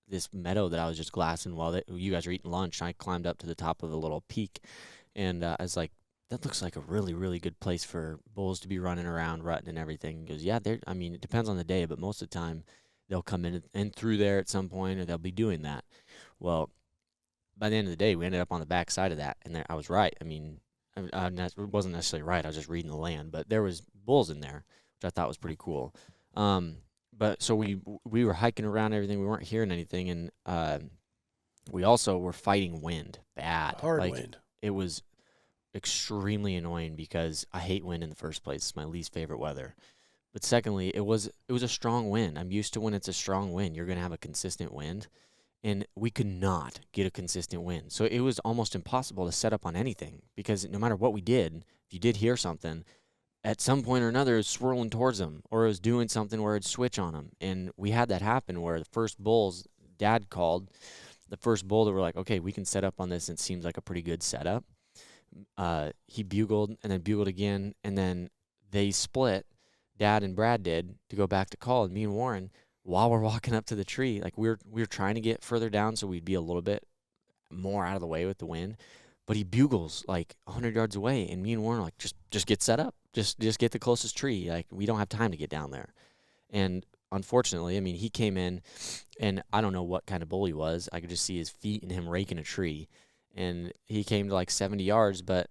this meadow that I was just glassing while you guys were eating lunch. I climbed up to the top of a little peak, and I was like, that looks like a really, really good place for bulls to be running around, rutting and everything. He goes, yeah, it depends on the day, but most of the time they'll come in and through there at some point, or they'll be doing that. Well, by the end of the day, we ended up on the back side of that, and I was right. I mean, I wasn't necessarily right. I was just reading the land, but there was bulls in there, which I thought was pretty cool. But so we were hiking around everything. We weren't hearing anything, and we also were fighting wind bad. Hard Like, wind. It was extremely annoying because I hate wind in the first place. It's my least favorite weather. But secondly, it was a strong wind. I'm used to when it's a strong wind, you're going to have a consistent wind. And we could not get a consistent wind. So it was almost impossible to set up on anything because no matter what we did, if you did hear something, at some point or another it was swirling towards them or it was doing something where it'd switch on them. And we had that happen where the first bulls, Dad called, the first bull that we're like, okay, we can set up on this and it seems like a pretty good setup. He bugled and then bugled again, and then they split, Dad and Brad did, to go back to call. And me and Warren, while we're walking up to the tree, like we were trying to get further down so we'd be a little bit more out of the way with the wind, but he bugles like 100 yards away, and me and Warren are like, just get set up, just get the closest tree. Like, we don't have time to get down there. And unfortunately, I mean, he came in, and I don't know what kind of bull he was. I could just see his feet and him raking a tree, and he came to like 70 yards, but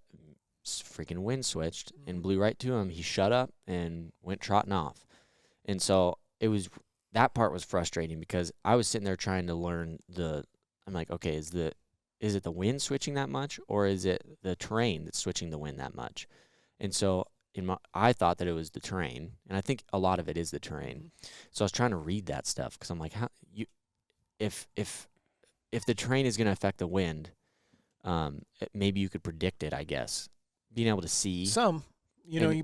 freaking wind switched and blew right to him. He shut up and went trotting off. And so that part was frustrating because I was sitting there trying to learn I'm like, okay, is it the wind switching that much, or is it the terrain that's switching the wind that much? And so I thought that it was the terrain, and I think a lot of it is the terrain. So I was trying to read that stuff because I'm like, if the terrain is going to affect the wind, maybe you could predict it, I guess. Being able to see. Some,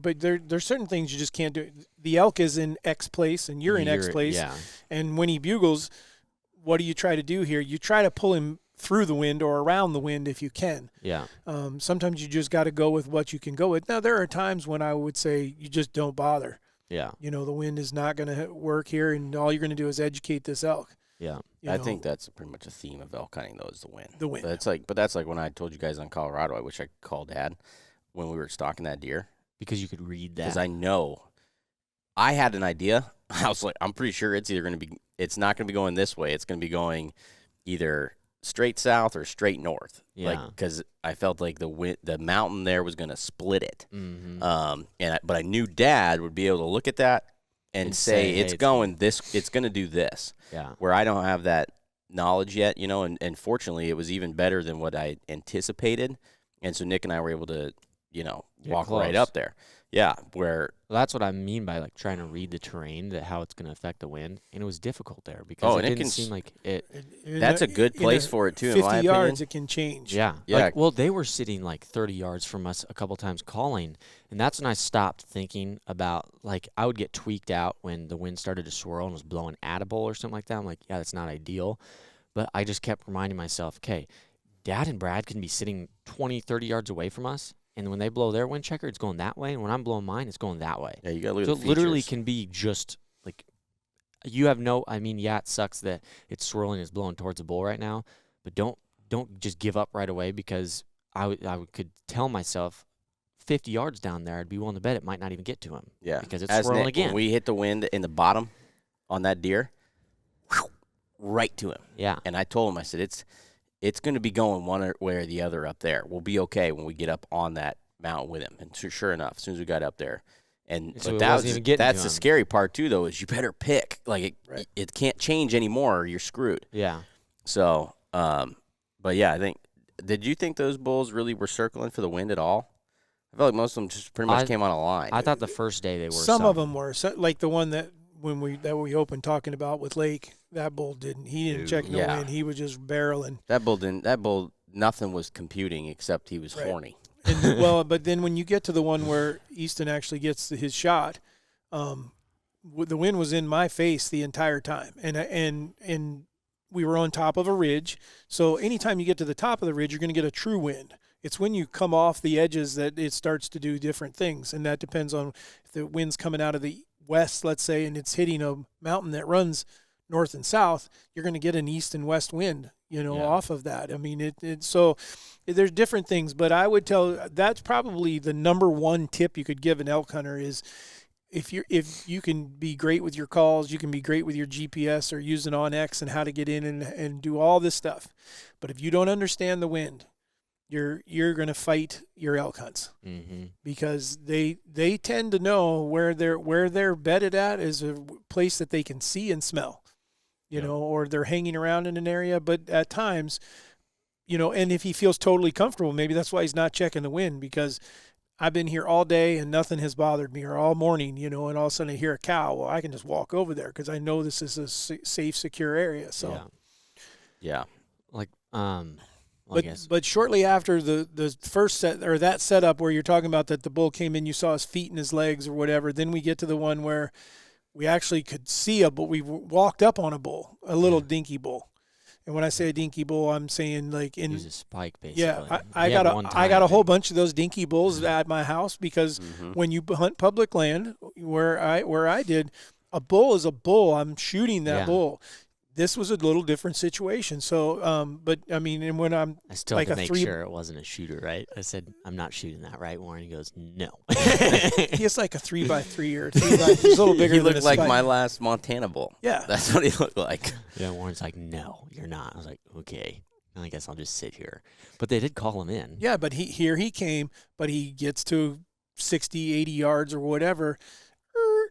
but there's certain things you just can't do. The elk is in X place, and you're in X place. Yeah. And when he bugles, what do you try to do here? You try to pull him through the wind or around the wind if you can. Yeah. Sometimes you just got to go with what you can go with. Now, there are times when I would say you just don't bother. Yeah. You know, the wind is not going to work here, and all you're going to do is educate this elk. Yeah. I think that's pretty much a theme of elk hunting, though, is the wind. The wind. But that's like when I told you guys on Colorado, I wish I could call Dad when we were stalking that deer. Because you could read that. Because I know. I had an idea. I was like, I'm pretty sure it's not going to be going this way. It's going to be going either straight south or straight north. Yeah. Because I felt like the mountain there was going to split it. Mm-hmm. But I knew Dad would be able to look at that and say, hey, it's going to do this. Yeah. Where I don't have that knowledge yet, you know, and fortunately it was even better than what I anticipated. And so Nick and I were able to, you know, walk right up there. Yeah, well, that's what I mean by like trying to read the terrain, how it's going to affect the wind, and it was difficult there because it didn't seem like it. That's a good place for it too. In my 50 yards, opinion. it can change. Yeah, yeah. Well, they were sitting like 30 yards from us a couple times calling, and that's when I stopped thinking about like I would get tweaked out when the wind started to swirl and was blowing at a bull or something like that. I'm like, yeah, that's not ideal, but I just kept reminding myself, okay, Dad and Brad can be sitting 20, 30 yards away from us. And when they blow their wind checker, it's going that way. And when I'm blowing mine, it's going that way. Yeah, you got to look so at the it literally features. can be just like you have no. I mean, yeah, it sucks that it's swirling, it's blowing towards the bull right now. But don't just give up right away because I could tell myself 50 yards down there, I'd be willing to bet it might not even get to him. Yeah, because it's swirling Nick, again. When we hit the wind in the bottom on that deer, right to him. Yeah, and I told him, I said, it's going to be going one way or the other up there. We'll be okay when we get up on that mountain with him. And sure enough, as soon as we got up there, so that's the scary part too, though, is you better pick. Like it can't change anymore, or you're screwed. Yeah. So, but yeah, I think. Did you think those bulls really were circling for the wind at all? I felt like most of them just pretty much came on a line. I thought the first day they were. Some of them were like the one that we opened talking about with Lake. That bull didn't. He didn't check no wind. He was just barreling. That bull. Nothing was computing except he was horny. And, but then when you get to the one where Easton actually gets his shot, the wind was in my face the entire time, and we were on top of a ridge. So anytime you get to the top of the ridge, you're going to get a true wind. It's when you come off the edges that it starts to do different things, and that depends on if the wind's coming out of the west, let's say, and it's hitting a mountain that runs north and south, you're going to get an east and west wind, off of that. I mean, so there's different things, but I would tell that's probably the number one tip you could give an elk hunter is if you can be great with your calls, you can be great with your GPS or using OnX and how to get in and do all this stuff. But if you don't understand the wind, you're going to fight your elk hunts because they tend to know where they're bedded at is a place that they can see and smell, or they're hanging around in an area. But at times, and if he feels totally comfortable, maybe that's why he's not checking the wind, because I've been here all day and nothing has bothered me, or all morning, and all of a sudden I hear a cow. Well, I can just walk over there because I know this is a safe, secure area. So, yeah. Like, but shortly after the first set or that setup where you're talking about that the bull came in, you saw his feet and his legs or whatever. Then we get to the one where we actually could see a bull. We walked up on a bull, a little dinky bull. And when I say a dinky bull, I'm saying like in use a spike basically. Yeah, I got a whole bunch of those dinky bulls at my house because when you hunt public land, where I did, a bull is a bull. I'm shooting that bull. This was a little different situation. So, but I mean, and when I still like had to make sure it wasn't a shooter, right? I said, I'm not shooting that, right, Warren? He goes, no. He's like a 3x3 or 3x. He's a little bigger. He than looked like my last Montana bull. Yeah, that's what he looked like. Yeah, Warren's like, no, you're not. I was like, okay, I guess I'll just sit here. But they did call him in. Yeah, but he came, but he gets to 60, 80 yards or whatever.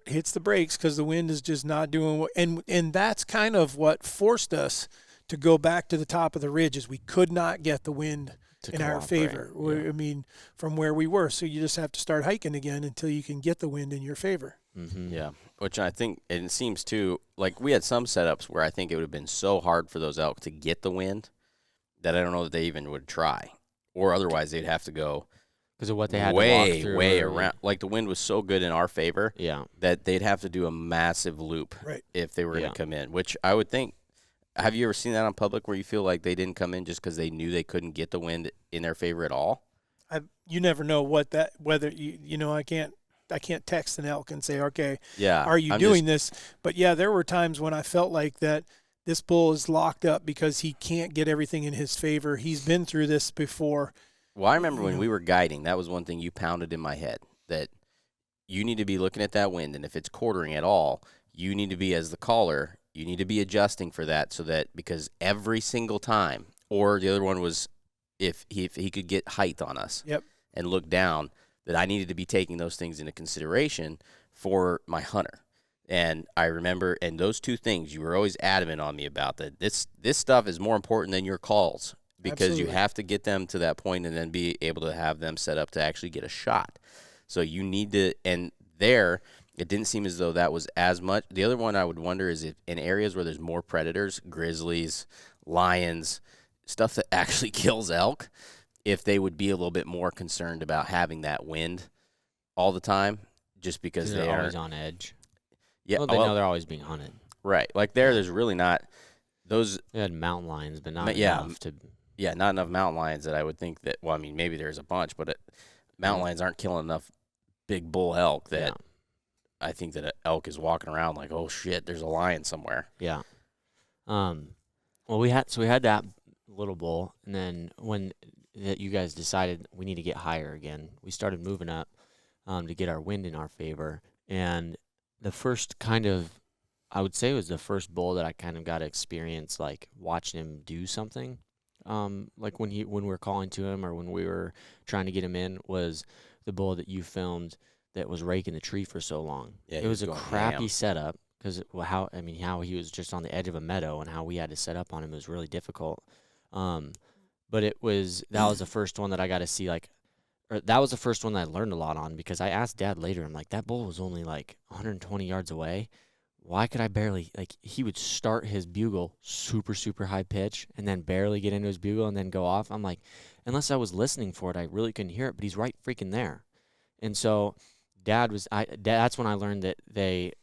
Hits the brakes because the wind is just not doing what, and that's kind of what forced us to go back to the top of the ridge, is we could not get the wind in our favor. Yeah. I mean, from where we were, so you just have to start hiking again until you can get the wind in your favor. Yeah, which I think, and it seems too, like we had some setups where I think it would have been so hard for those elk to get the wind that I don't know that they even would try, or otherwise they'd have to go because of what they had to walk through. Way around. Like the wind was so good in our favor that they'd have to do a massive loop if they were going to come in, which I would think. Have you ever seen that on public where you feel like they didn't come in just because they knew they couldn't get the wind in their favor at all? You never know whether I can't. can't text an elk and say, okay, Yeah. are you doing this? But yeah, there were times when I felt like that this bull is locked up because he can't get everything in his favor. He's been through this before. Well, I remember when we were guiding, that was one thing you pounded in my head, that you need to be looking at that wind, and if it's quartering at all, you need to be, as the caller, you need to be adjusting for that, so that, because every single time, or the other one was if he could get height on us and look down, that I needed to be taking those things into consideration for my hunter. And I remember, and those two things you were always adamant on me about, that this stuff is more important than your calls, because Absolutely. you have to get them to that point and then be able to have them set up to actually get a shot. So you need to, and there, it didn't seem as though that was as much. The other one I would wonder is if in areas where there's more predators, grizzlies, lions, stuff that actually kills elk, if they would be a little bit more concerned about having that wind all the time, just because they're they always are on edge. Yeah, well, they know they're always being hunted. Right. Like there's really not those. They had mountain lions, but not Yeah, enough to. Yeah, not enough mountain lions that I would think that. Well, I mean, maybe there's a bunch, but mountain lions aren't killing enough big bull elk that I think that an elk is walking around like, oh shit, there's a lion somewhere. Yeah. Well, we had that little bull, and then when you guys decided we need to get higher again, we started moving up to get our wind in our favor. And the first kind of, I would say, it was the first bull that I kind of got to experience, like watching him do something. Like when we were calling to him, or when we were trying to get him in, was the bull that you filmed that was raking the tree for so long. Yeah, it was a crappy setup, because how he was just on the edge of a meadow, and how we had to set up on him was really difficult. But that was the first one that I got to see, like, or that was the first one that I learned a lot on, because I asked Dad later, I'm like, that bull was only like 120 yards away. Why could I barely, like, he would start his bugle super, super high pitch and then barely get into his bugle and then go off. I'm like, unless I was listening for it, I really couldn't hear it, but he's right freaking there. And so that's when I learned that they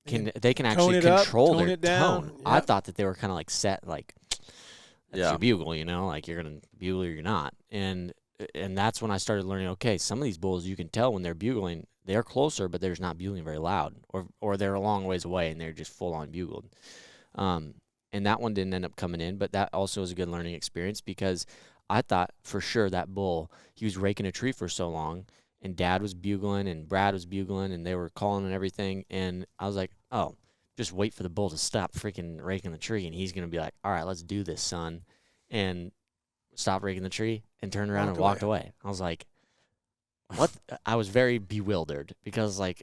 can actually control their tone. Yep. I thought that they were kind of like set, like, that's your bugle, you know, like you're going to bugle or you're not. And that's when I started learning, okay, some of these bulls, you can tell when they're bugling, they're closer, but they're just not bugling very loud, or they're a long ways away and they're just full on bugled. And that one didn't end up coming in, but that also was a good learning experience, because I thought for sure that bull, he was raking a tree for so long, and Dad was bugling and Brad was bugling and they were calling and everything. And I was like, oh, just wait for the bull to stop freaking raking the tree, and he's going to be like, all right, let's do this, son. And stop raking the tree and turned around and walked away. I was like, what? I was very bewildered, because, like,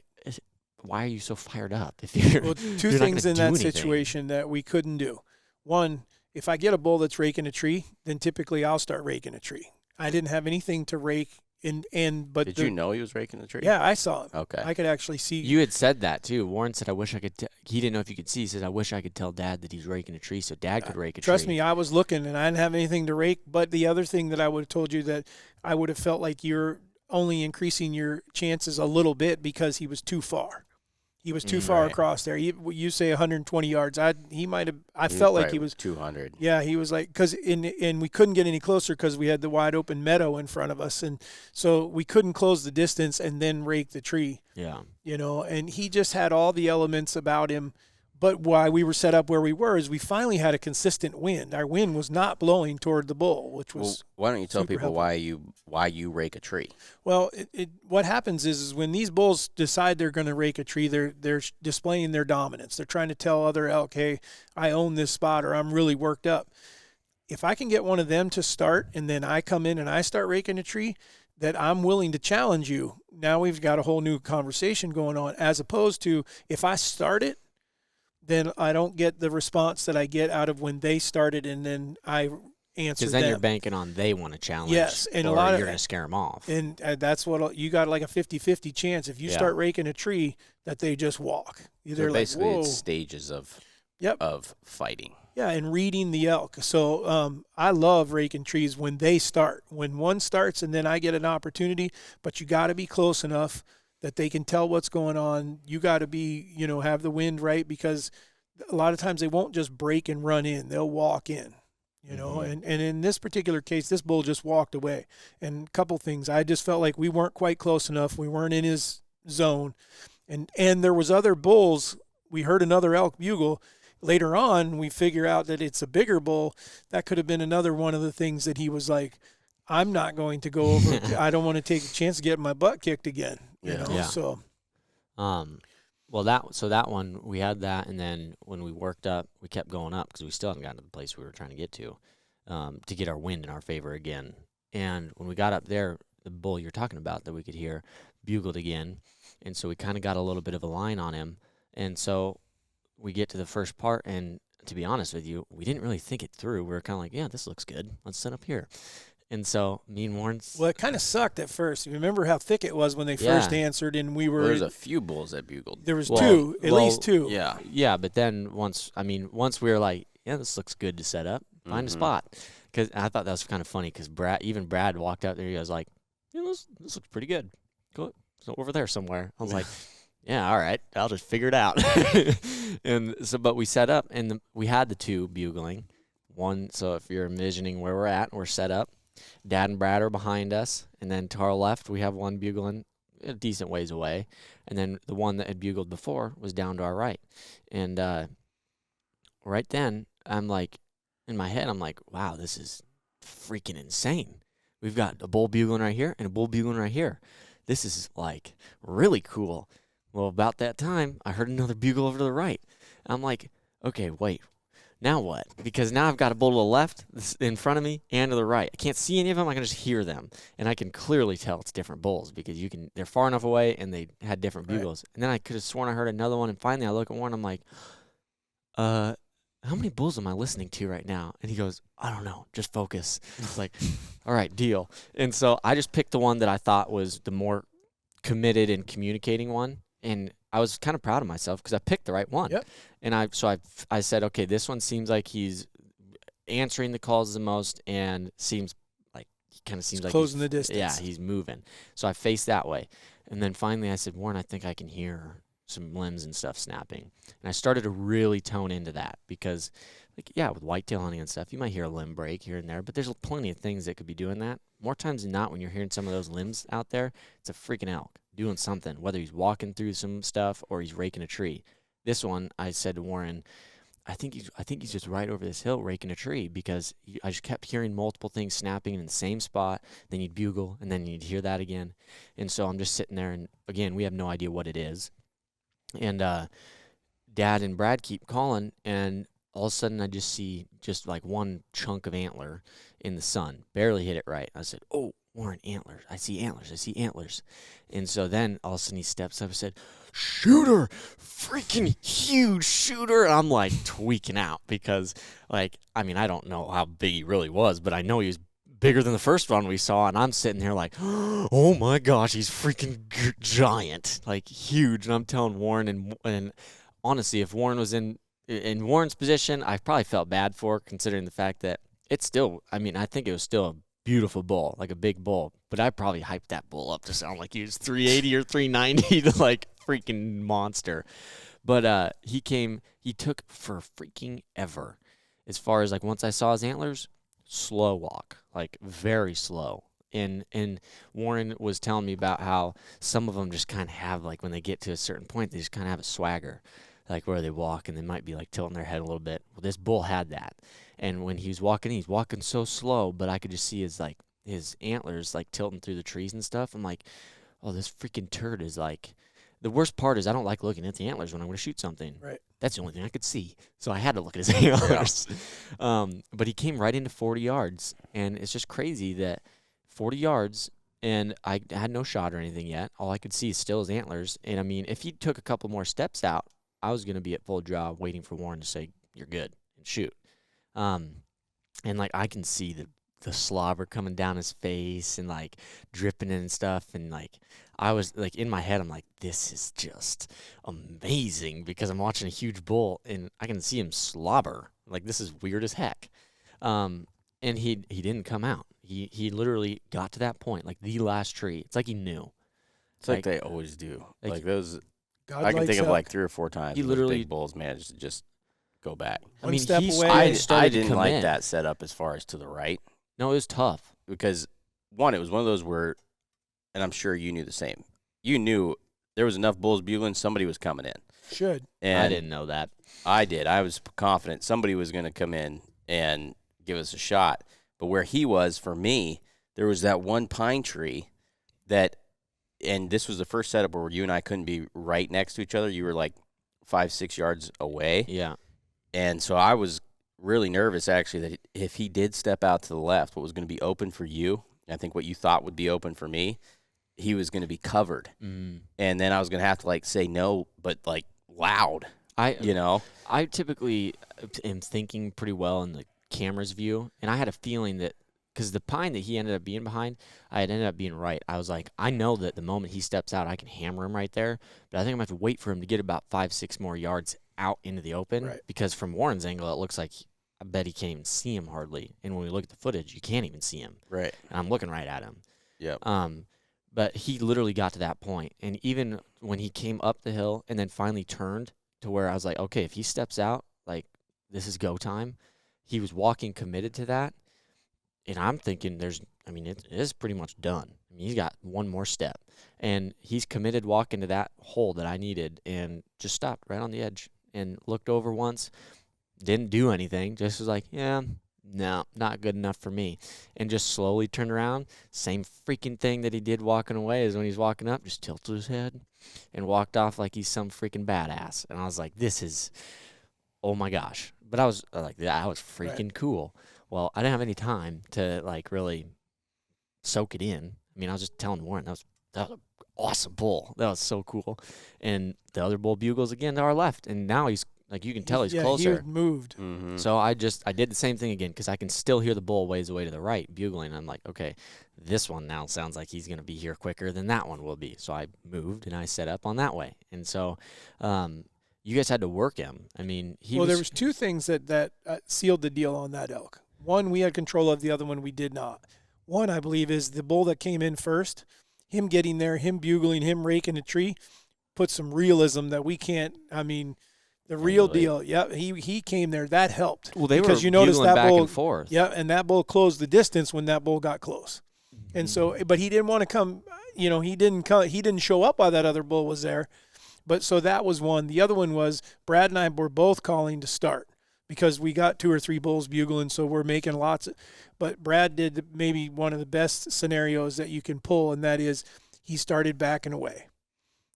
why are you so fired up? If you're two things in that situation that we couldn't do. One, if I get a bull that's raking a tree, then typically I'll start raking a tree. I didn't have anything to rake. But did you know he was raking the tree? Yeah, I saw him. Okay. I could actually see. You had said that too. Warren said, I wish I could. He didn't know if you could see. He says, I wish I could tell Dad that he's raking a tree so Dad could rake a tree. Trust me, I was looking and I didn't have anything to rake. But the other thing that I would have told you, that I would have felt like you're only increasing your chances a little bit because he was too far. He was too far across there. You say 120 yards. I felt like he was 200. Yeah, he was like, and we couldn't get any closer because we had the wide open meadow in front of us, and so we couldn't close the distance and then rake the tree. Yeah, you know, and he just had all the elements about him. But why we were set up where we were is we finally had a consistent wind. Our wind was not blowing toward the bull, which was why don't you tell people helpful. why you rake a tree? Well, what happens is when these bulls decide they're going to rake a tree, they're displaying their dominance. They're trying to tell other elk, hey, I own this spot, or I'm really worked up. If I can get one of them to start and then I come in and I start raking a tree, that I'm willing to challenge you. Now we've got a whole new conversation going on, as opposed to if I start it, then I don't get the response that I get out of when they started and then I answer because then you're banking on they want to challenge. Yes, and or a lot you're going to scare them off. And that's what you got, like a 50-50 chance if you start raking a tree that they just walk. So basically, it's stages of fighting. Yeah, and reading the elk. So I love raking trees when they start. When one starts and then I get an opportunity, but you got to be close enough that they can tell what's going on. You got to be, have the wind right, because a lot of times they won't just break and run in. They'll walk in, and in this particular case, this bull just walked away. And a couple things, I just felt like we weren't quite close enough. We weren't in his zone. And there was other bulls. We heard another elk bugle. Later on, we figure out that it's a bigger bull. That could have been another one of the things that he was like, I'm not going to go over. I don't want to take a chance of getting my butt kicked again. You know, Yeah. so. Well, that one, we had that, and then when we worked up, we kept going up because we still hadn't gotten to the place we were trying to get our wind in our favor again. And when we got up there, the bull you're talking about that we could hear bugled again, and so we kind of got a little bit of a line on him. And so we get to the first part, and to be honest with you, we didn't really think it through. We were kind of like, yeah, this looks good. Let's set up here. And so me and Warren's... Well, it kind of sucked at first. You remember how thick it was when they first answered, and we were... Well, there's a few bulls that bugled. There was two, at least two. Yeah. Yeah, but then once we were like, yeah, this looks good to set up, find a spot. Because I thought that was kind of funny because Brad walked out there. He was like, yeah, this looks pretty good. Go over there somewhere. I was like, yeah, all right, I'll just figure it out. And so, but we set up, and we had the two bugling. One, so if you're envisioning where we're at, we're set up. Dad and Brad are behind us, and then to our left, we have one bugling a decent ways away, and then the one that had bugled before was down to our right. And right then, I'm like, in my head, I'm like, wow, this is freaking insane. We've got a bull bugling right here and a bull bugling right here. This is, like, really cool. Well, about that time, I heard another bugle over to the right. I'm like, okay, wait. Now what? Because now I've got a bull to the left in front of me and to the right. I can't see any of them. I can just hear them. And I can clearly tell it's different bulls because they're far enough away and they had different bugles. And then I could have sworn I heard another one. And finally I look at one. I'm like, how many bulls am I listening to right now? And he goes, I don't know. Just focus. It's like, all right, deal. And so I just picked the one that I thought was the more committed and communicating one. And I was kind of proud of myself because I picked the right one. Yep. And I said, okay, this one seems like he's answering the calls the most and seems like he kind of seems like closing the distance. Yeah, he's moving. So I faced that way. And then finally I said, Warren, I think I can hear some limbs and stuff snapping. And I started to really tone into that because, like, yeah, with whitetail hunting and stuff, you might hear a limb break here and there, but there's plenty of things that could be doing that. More times than not, when you're hearing some of those limbs out there, it's a freaking elk doing something, whether he's walking through some stuff or he's raking a tree. This one, I said to Warren, I think he's just right over this hill raking a tree because I just kept hearing multiple things snapping in the same spot. Then you'd bugle, and then you'd hear that again. And so I'm just sitting there, and again, we have no idea what it is. And Dad and Brad keep calling, and all of a sudden I just see just like one chunk of antler in the sun. Barely hit it right. I said, oh, Warren, antlers. I see antlers. And so then all of a sudden he steps up and said, shooter, freaking huge shooter. And I'm like tweaking out because, like, I mean, I don't know how big he really was, but I know he was bigger than the first one we saw. And I'm sitting there like, oh my gosh, he's freaking giant, like huge. And I'm telling Warren, and honestly, if Warren was in Warren's position, I probably felt bad for, considering the fact that it's still, I mean, I think it was still a beautiful bull, like a big bull, but I probably hyped that bull up to sound like he was 380 or 390, to like freaking monster. But he took for freaking ever. As far as like once I saw his antlers, slow walk, like very slow. And Warren was telling me about how some of them just kind of have, like, when they get to a certain point, they just kind of have a swagger, like where they walk and they might be like tilting their head a little bit. Well, this bull had that. And when he's walking so slow, but I could just see his antlers like tilting through the trees and stuff. I'm like, oh, this freaking turd is like, the worst part is I don't like looking at the antlers when I'm going to shoot something. Right. That's the only thing I could see. So I had to look at his antlers. But he came right into 40 yards. And it's just crazy that 40 yards, and I had no shot or anything yet. All I could see is still his antlers. And, I mean, if he took a couple more steps out, I was going to be at full draw waiting for Warren to say, you're good, and shoot. And, like, I can see the slobber coming down his face and, like, dripping and stuff. And, like, I was, like, in my head, I'm like, this is just amazing because I'm watching a huge bull, and I can see him slobber. Like, this is weird as heck. And he didn't come out. He literally got to that point, like the last tree. It's like he knew. It's like they always do. Like those, God I can think of elk. like 3 or 4 times. He those big big bulls managed to just go back. One step away. I didn't like that setup as far as to the right. No, it was tough. Because, one, it was one of those where, and I'm sure you knew the same, you knew there was enough bulls bugling, somebody was coming in. Should. And I didn't know that. I did. I was confident somebody was going to come in and give us a shot. But where he was, for me, there was that one pine tree that, and this was the first setup where you and I couldn't be right next to each other. You were like 5-6 yards away. Yeah. And so I was really nervous, actually, that if he did step out to the left, what was going to be open for you, I think what you thought would be open for me, he was going to be covered. And then I was going to have to, like, say no, but, like, loud, you know? I typically am thinking pretty well in the camera's view, and I had a feeling that because the pine that he ended up being behind, I had ended up being right. I was like, I know that the moment he steps out, I can hammer him right there, but I think I'm going to have to wait for him to get about 5-6 more yards out into the open, because from Warren's angle, it looks like I bet he can't even see him hardly. And when we look at the footage, you can't even see him. Right. And I'm looking right at him. Yep. But he literally got to that point. And even when he came up the hill and then finally turned to where I was like, okay, if he steps out, like, this is go time. He was walking committed to that. And I'm thinking it is pretty much done. I mean, he's got one more step. And he's committed walking to that hole that I needed and just stopped right on the edge and looked over once. Didn't do anything. Just was like, yeah, no, not good enough for me. And just slowly turned around. Same freaking thing that he did walking away as when he's walking up. Just tilted his head and walked off like he's some freaking badass. And I was like, this is, oh my gosh. But I was like, that was freaking cool. Well, I didn't have any time to, like, really soak it in. I mean, I was just telling Warren, that was an awesome bull. That was so cool. And the other bull bugles again to our left. And now he's, like, you can tell he's closer. He moved. Mm-hmm. So I did the same thing again because I can still hear the bull ways away to the right bugling. I'm like, okay, this one now sounds like he's going to be here quicker than that one will be. So I moved and I set up on that way. And so you guys had to work him. I mean, there was two things that sealed the deal on that elk. One, we had control of. The other one, we did not. One, I believe, is the bull that came in first. Him getting there, him bugling, him raking a tree, put some realism that we can't. I mean, the real deal. Yeah, he came there. That helped. Well, they because were you noticed bugling that back bull, and forth. Yeah, and that bull closed the distance when that bull got close. And so, but he didn't want to come. You know, he didn't show up while that other bull was there. But so that was one. The other one was Brad and I were both calling to start, because we got 2 or 3 bulls bugling, so we're making lots of. But Brad did maybe one of the best scenarios that you can pull, and that is he started backing away.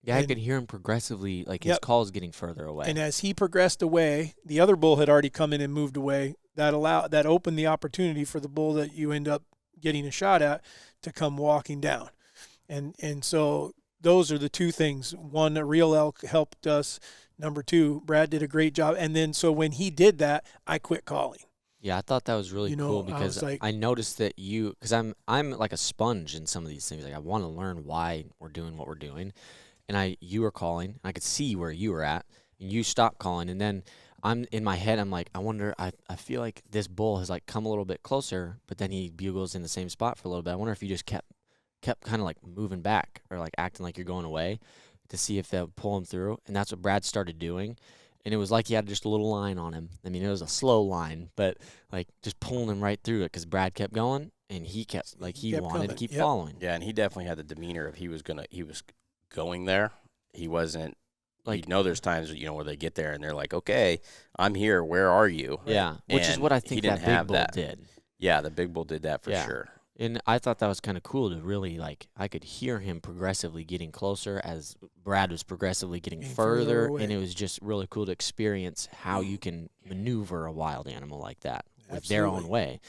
Yeah, I could hear him progressively, like his calls getting further away. And as he progressed away, the other bull had already come in and moved away. That opened the opportunity for the bull that you end up getting a shot at to come walking down. And so those are the two things. One, a real elk helped us. Number 2, Brad did a great job. And then so when he did that, I quit calling. Yeah, I thought that was really cool because I noticed that because I'm like a sponge in some of these things. Like, I want to learn why we're doing what we're doing. And you were calling, and I could see where you were at, and you stopped calling. And then I'm in my head, I'm like, I wonder, I feel like this bull has, like, come a little bit closer, but then he bugles in the same spot for a little bit. I wonder if you just kept kind of, like, moving back or, like, acting like you're going away to see if they'll pull him through. And that's what Brad started doing. And it was like he had just a little line on him. I mean, it was a slow line, but, like, just pulling him right through it because Brad kept going, and he kept, like, he wanted coming. to keep following. Yeah, and he definitely had the demeanor of he was going there. He wasn't, like, there's times, where they get there and they're like, okay, I'm here. Where are you? Yeah, which is what I think that big bull did. Yeah, the big bull did that for sure. And I thought that was kind of cool to really, like, I could hear him progressively getting closer as Brad was progressively getting further, and it was just really cool to experience how you can maneuver a wild animal like that with their own way.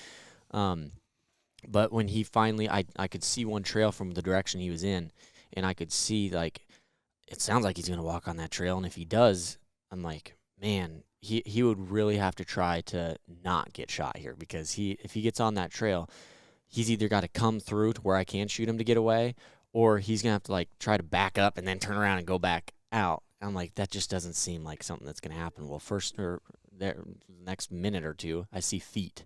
But when he finally, I could see one trail from the direction he was in, and I could see, like, it sounds like he's going to walk on that trail, and if he does, I'm like, man, he would really have to try to not get shot here, because if he gets on that trail, he's either got to come through to where I can shoot him to get away, or he's going to have to, like, try to back up and then turn around and go back out. I'm like, that just doesn't seem like something that's going to happen. Well, the next minute or two, I see feet.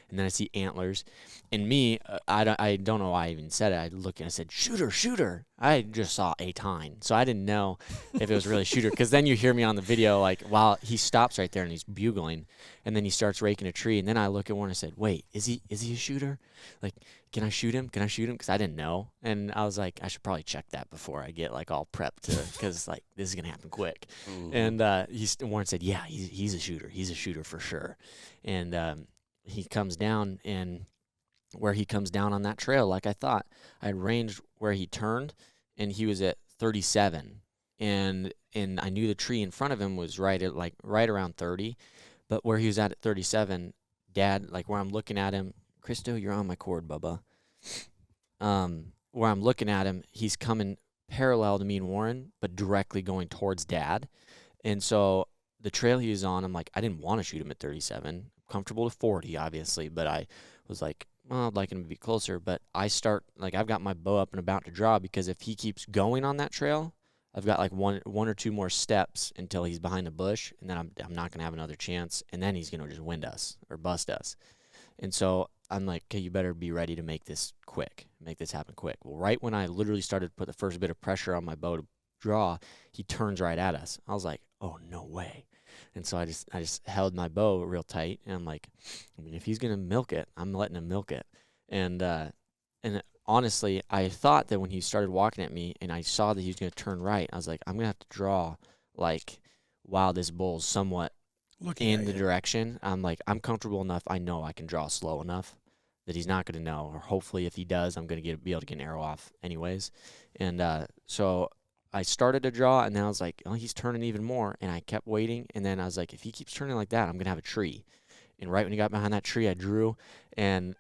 and then I see antlers. And me, I don't know why I even said it. I looked and I said, shooter, shooter. I just saw a tine. So I didn't know if it was really shooter. Because then you hear me on the video, like, while he stops right there and he's bugling, and then he starts raking a tree. And then I look at Warren and said, wait, is he a shooter? Like, can I shoot him? Can I shoot him? Because I didn't know. And I was like, I should probably check that before I get, like, all prepped to, because, like, this is going to happen quick. And Warren said, yeah, he's a shooter. He's a shooter for sure. And he comes down, and where he comes down on that trail, like I thought, I had ranged where he turned, and he was at 37. And I knew the tree in front of him was right around 30. But where he was at 37, Dad, like where I'm looking at him, Christo, you're on my cord, Bubba. Where I'm looking at him, he's coming parallel to me and Warren, but directly going towards Dad. And so the trail he was on, I'm like, I didn't want to shoot him at 37. Comfortable to 40, obviously, but I was like, well, I'd like him to be closer. But I've got my bow up and about to draw, because if he keeps going on that trail, I've got like one or two more steps until he's behind a bush, and then I'm not going to have another chance, and then he's going to just wind us or bust us. And so I'm like, okay, you better be ready to make this happen quick. Well, right when I literally started to put the first bit of pressure on my bow to draw, he turns right at us. I was like, oh, no way. And so I just held my bow real tight, and I'm like, I mean, if he's going to milk it, I'm letting him milk it. And honestly, I thought that when he started walking at me and I saw that he was going to turn right, I was like, I'm going to have to draw like while this bull's somewhat looking in the direction. I'm like, I'm comfortable enough. I know I can draw slow enough that he's not going to know. Or hopefully if he does, I'm going to be able to get an arrow off anyways. And so I started to draw, and then I was like, oh, he's turning even more. And I kept waiting. And then I was like, if he keeps turning like that, I'm going to have a tree. And right when he got behind that tree, I drew, and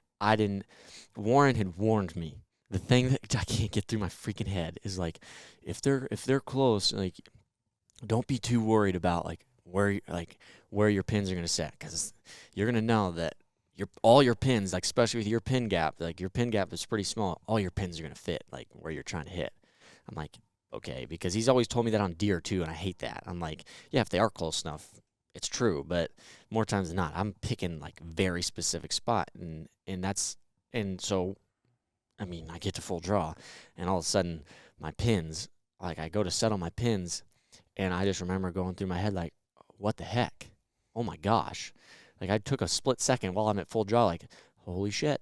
Warren had warned me. The thing that I can't get through my freaking head is like, if they're close, like, don't be too worried about like where your pins are gonna set, because you're gonna know that all your pins, like especially with your pin gap, like your pin gap is pretty small. All your pins are gonna fit like where you're trying to hit. I'm like, okay, because he's always told me that on deer too, and I hate that. I'm like, yeah, if they are close enough, it's true, but more times than not, I'm picking like very specific spot, and so, I mean, I get to full draw, and all of a sudden, my pins, like I go to settle my pins, and I just remember going through my head like, what the heck? Oh my gosh. Like I took a split second while I'm at full draw, like, holy shit.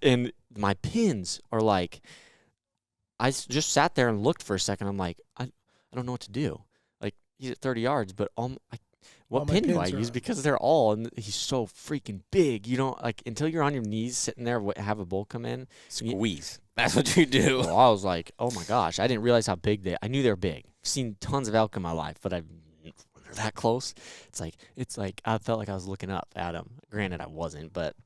And my pins are like, I just sat there and looked for a second. I'm like, I don't know what to do. Like, he's at 30 yards, but what pin do I use? Because they're and he's so freaking big. You don't, like, until you're on your knees sitting there, have a bull come in. Squeeze. That's what you do. Well, I was like, oh my gosh. I didn't realize how big I knew they were big. I've seen tons of elk in my life, but they're that close. It's like I felt like I was looking up at them. Granted, I wasn't, but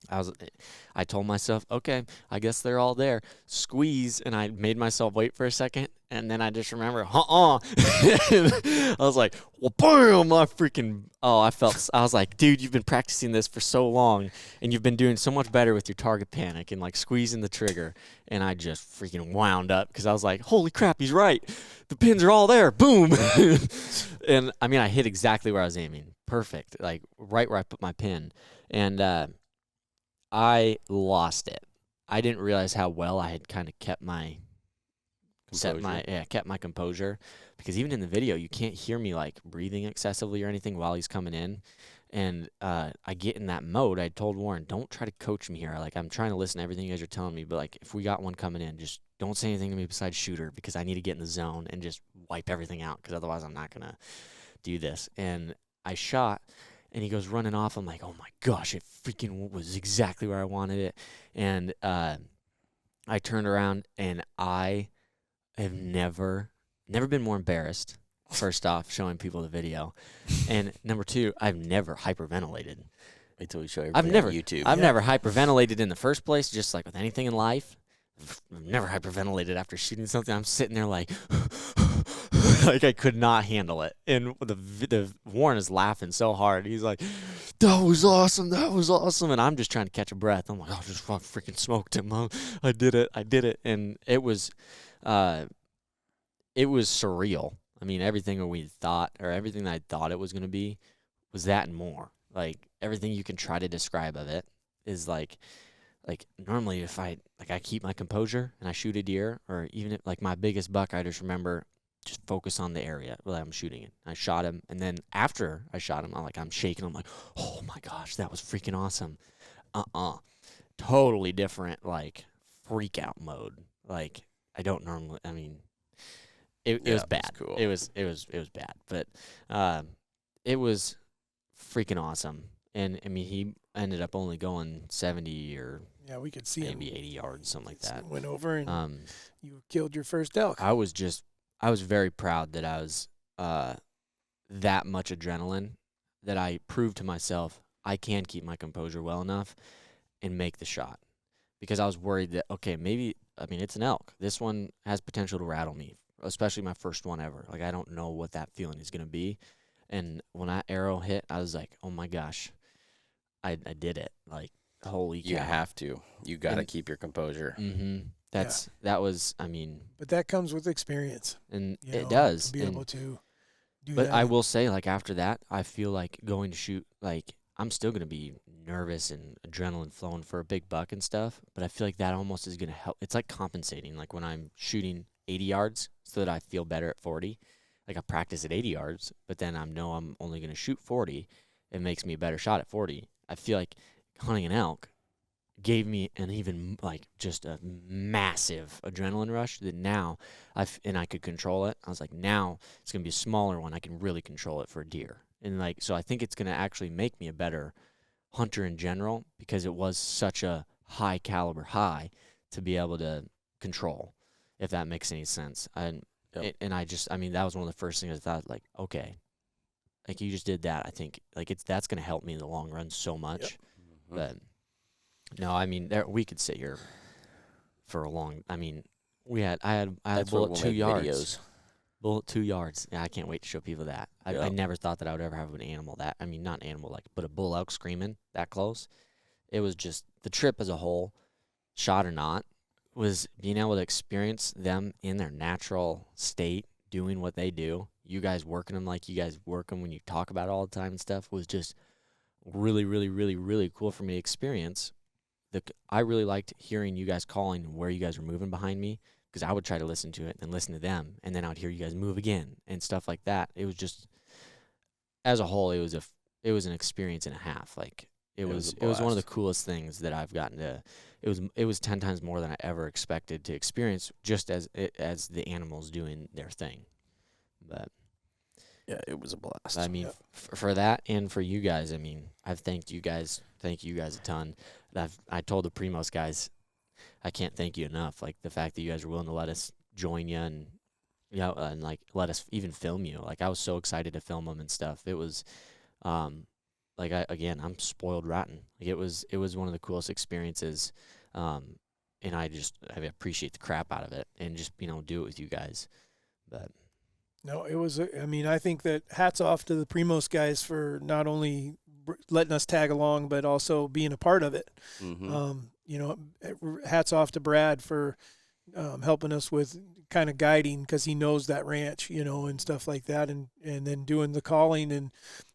I told myself, okay, I guess they're all there. Squeeze, and I made myself wait for a second, and then I just remember, I was like, well, bam, I was like, dude, you've been practicing this for so long, and you've been doing so much better with your target panic and like squeezing the trigger, and I just freaking wound up because I was like, holy crap, he's right. The pins are all there. Boom. And I mean, I hit exactly where I was aiming. Perfect. Like right where I put my pin. And, I lost it. I didn't realize how well I had kind of kept my composure, because even in the video you can't hear me like breathing excessively or anything while he's coming in. And I get in that mode. I told Warren, don't try to coach me here. Like, I'm trying to listen to everything you guys are telling me, but like if we got one coming in, just don't say anything to me besides shooter, because I need to get in the zone and just wipe everything out, because otherwise I'm not gonna do this. And I shot, and he goes running off. I'm like, oh my gosh, it freaking was exactly where I wanted it. And I turned around, and I have never been more embarrassed, first off, showing people the video. And number two, I've never hyperventilated. Wait till we show everybody on YouTube. I've never hyperventilated in the first place, just like with anything in life. I've never hyperventilated after shooting something. I'm sitting there like... like I could not handle it, and the Warren is laughing so hard. He's like, "That was awesome! That was awesome!" And I'm just trying to catch a breath. I'm like, "I just freaking smoked him! I did it!" And it was surreal. I mean, everything we thought, or everything that I thought it was going to be, was that and more. Like, everything you can try to describe of it is like normally if I keep my composure and I shoot a deer, or even if, like my biggest buck, I just remember just focus on the area that I'm shooting in. I shot him, and then after I shot him, I'm shaking. I'm like, oh my gosh, that was freaking awesome. Totally different, like freak out mode. Like I don't normally. I mean, it was bad. Cool. It was bad, but it was freaking awesome. And I mean, he ended up only going 70 or we could see maybe him. 80 yards, something like that. Went over and you killed your first elk. I was very proud that I was that much adrenaline, that I proved to myself I can keep my composure well enough and make the shot. Because I was worried that, okay, maybe, I mean, it's an elk. This one has potential to rattle me, especially my first one ever. Like, I don't know what that feeling is going to be. And when that arrow hit, I was like, oh my gosh, I did it. Like, holy cow. You have to. You got to keep your composure. Mm-hmm. That was, I mean. But that comes with experience. And it does. To be able to do but that. I will say, like, after that, I feel like going to shoot, like, I'm still going to be nervous and adrenaline flowing for a big buck and stuff, but I feel like that almost is going to help. It's like compensating, like when I'm shooting 80 yards so that I feel better at 40. Like I practice at 80 yards, but then I know I'm only going to shoot 40. It makes me a better shot at 40. I feel like hunting an elk gave me an even, like, just a massive adrenaline rush that now I could control it. I was like, now it's going to be a smaller one. I can really control it for a deer. And like, so I think it's going to actually make me a better hunter in general, because it was such a high caliber high to be able to control, if that makes any sense. And I mean, that was one of the first things I thought, like, okay, like you just did that. I think like that's going to help me in the long run so much. Yep. Mm-hmm. But no, I mean, we could sit here for a long. I mean, I had a bullet 2 yards. Videos. Bullet 2 yards. Yeah, I can't wait to show people that. I never thought that I would ever have an animal that. I mean, not an animal like, but a bull elk screaming that close. It was just the trip as a whole, shot or not, was being able to experience them in their natural state, doing what they do. You guys working them like you guys work them when you talk about it all the time and stuff, was just really, really, really, really cool for me to experience. I really liked hearing you guys calling and where you guys were moving behind me, because I would try to listen to it and listen to them, and then I would hear you guys move again and stuff like that. It was just, as a whole, it was an experience and a half. Like it was one of the coolest things that I've gotten to. It was 10 times more than I ever expected to experience, just as the animals doing their thing. But yeah, it was a blast. I mean, for that and for you guys, I mean, I've thank you guys a ton. I told the Primos guys, I can't thank you enough. Like the fact that you guys were willing to let us join you and and like let us even film you. Like I was so excited to film them and stuff. It was, like I'm spoiled rotten. Like it was one of the coolest experiences, and I appreciate the crap out of it and just do it with you guys. But no, it was. I mean, I think that hats off to the Primos guys for not only letting us tag along, but also being a part of it. Mm-hmm. Hats off to Brad for helping us with kind of guiding, because he knows that ranch, and stuff like that, and then doing the calling and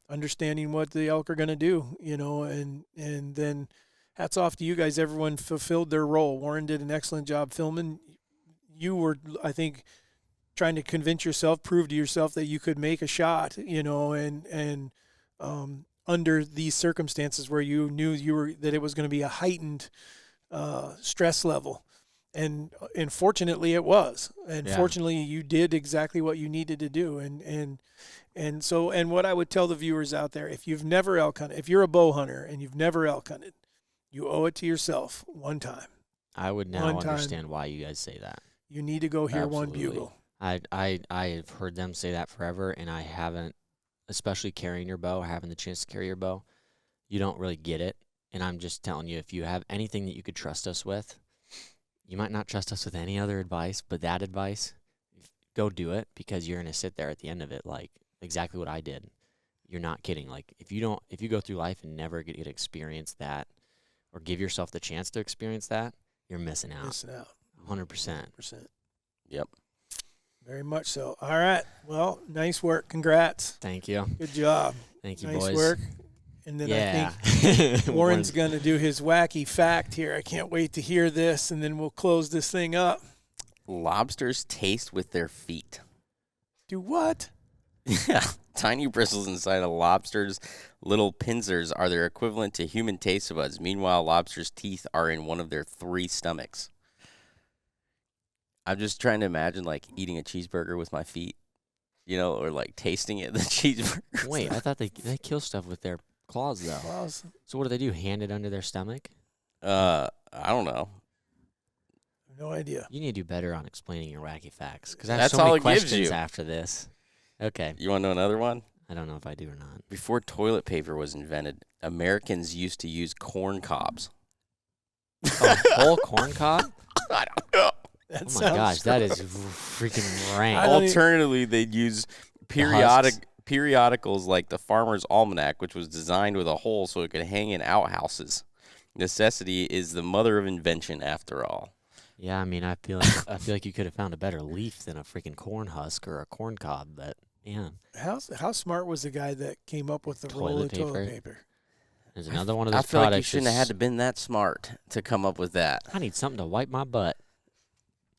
understanding what the elk are going to do, and then hats off to you guys. Everyone fulfilled their role. Warren did an excellent job filming. You were, I think, trying to convince yourself, prove to yourself that you could make a shot, and under these circumstances where you knew that it was going to be a heightened stress level. And fortunately it was. And fortunately you did exactly what you needed to do. And what I would tell the viewers out there, if you've never elk hunted, if you're a bow hunter and you've never elk hunted, you owe it to yourself one time. I would now understand why you guys say that. You need to go hear one bugle. I have heard them say that forever, and I haven't, especially carrying your bow, having the chance to carry your bow. You don't really get it. And I'm just telling you, if you have anything that you could trust us with, you might not trust us with any other advice, but that advice, go do it, because you're going to sit there at the end of it like exactly what I did. You're not kidding. Like if you go through life and never get to experience that or give yourself the chance to experience that, you're missing out. 100%. 100%. Yep. Very much so. All right. Well, nice work. Congrats. Thank you. Good job. Thank you, nice boys. work. And then Yeah. I think Warren's going to do his wacky fact here. I can't wait to hear this, and then we'll close this thing up. Lobsters taste with their feet. Do what? Yeah. Tiny bristles inside a lobster's little pincers are their equivalent to human taste buds. Meanwhile, lobsters' teeth are in one of their 3 stomachs. I'm just trying to imagine, like, eating a cheeseburger with my feet, you know, or, like, tasting it, the cheeseburger. Wait, I thought they kill stuff with their claws, though. Claws. So what do? Hand it under their stomach? I don't know. No idea. You need to do better on explaining your wacky facts, because I have That's so all many it gives questions you. after this. Okay. You want to know another one? I don't know if I do or not. Before toilet paper was invented, Americans used to use corn cobs. A whole corn cob? I don't know. That Oh my sounds gosh, that is gross. freaking rank. I don't even- Alternatively, they'd use periodicals like the Farmer's Almanac, which was designed with a hole so it could hang in outhouses. Necessity is the mother of invention, after all. Yeah, I mean, I feel like you could have found a better leaf than a freaking corn husk or a corn cob, but yeah. How smart was the guy that came up with the roll of Toilet toilet paper? paper? There's another one of I those feel like you products. shouldn't have had to been that smart to come up with that. I need something to wipe my butt.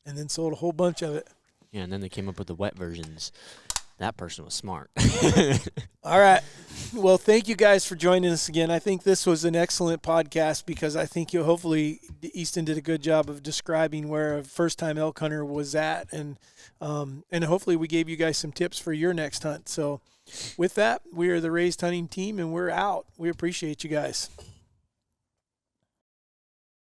And then sold a whole bunch of it. Yeah, and then they came up with the wet versions. That person was smart. All right. Well, thank you guys for joining us again. I think this was an excellent podcast because I think hopefully Easton did a good job of describing where a first-time elk hunter was at, and hopefully we gave you guys some tips for your next hunt. So with that, we are the Raised Hunting Team, and we're out. We appreciate you guys.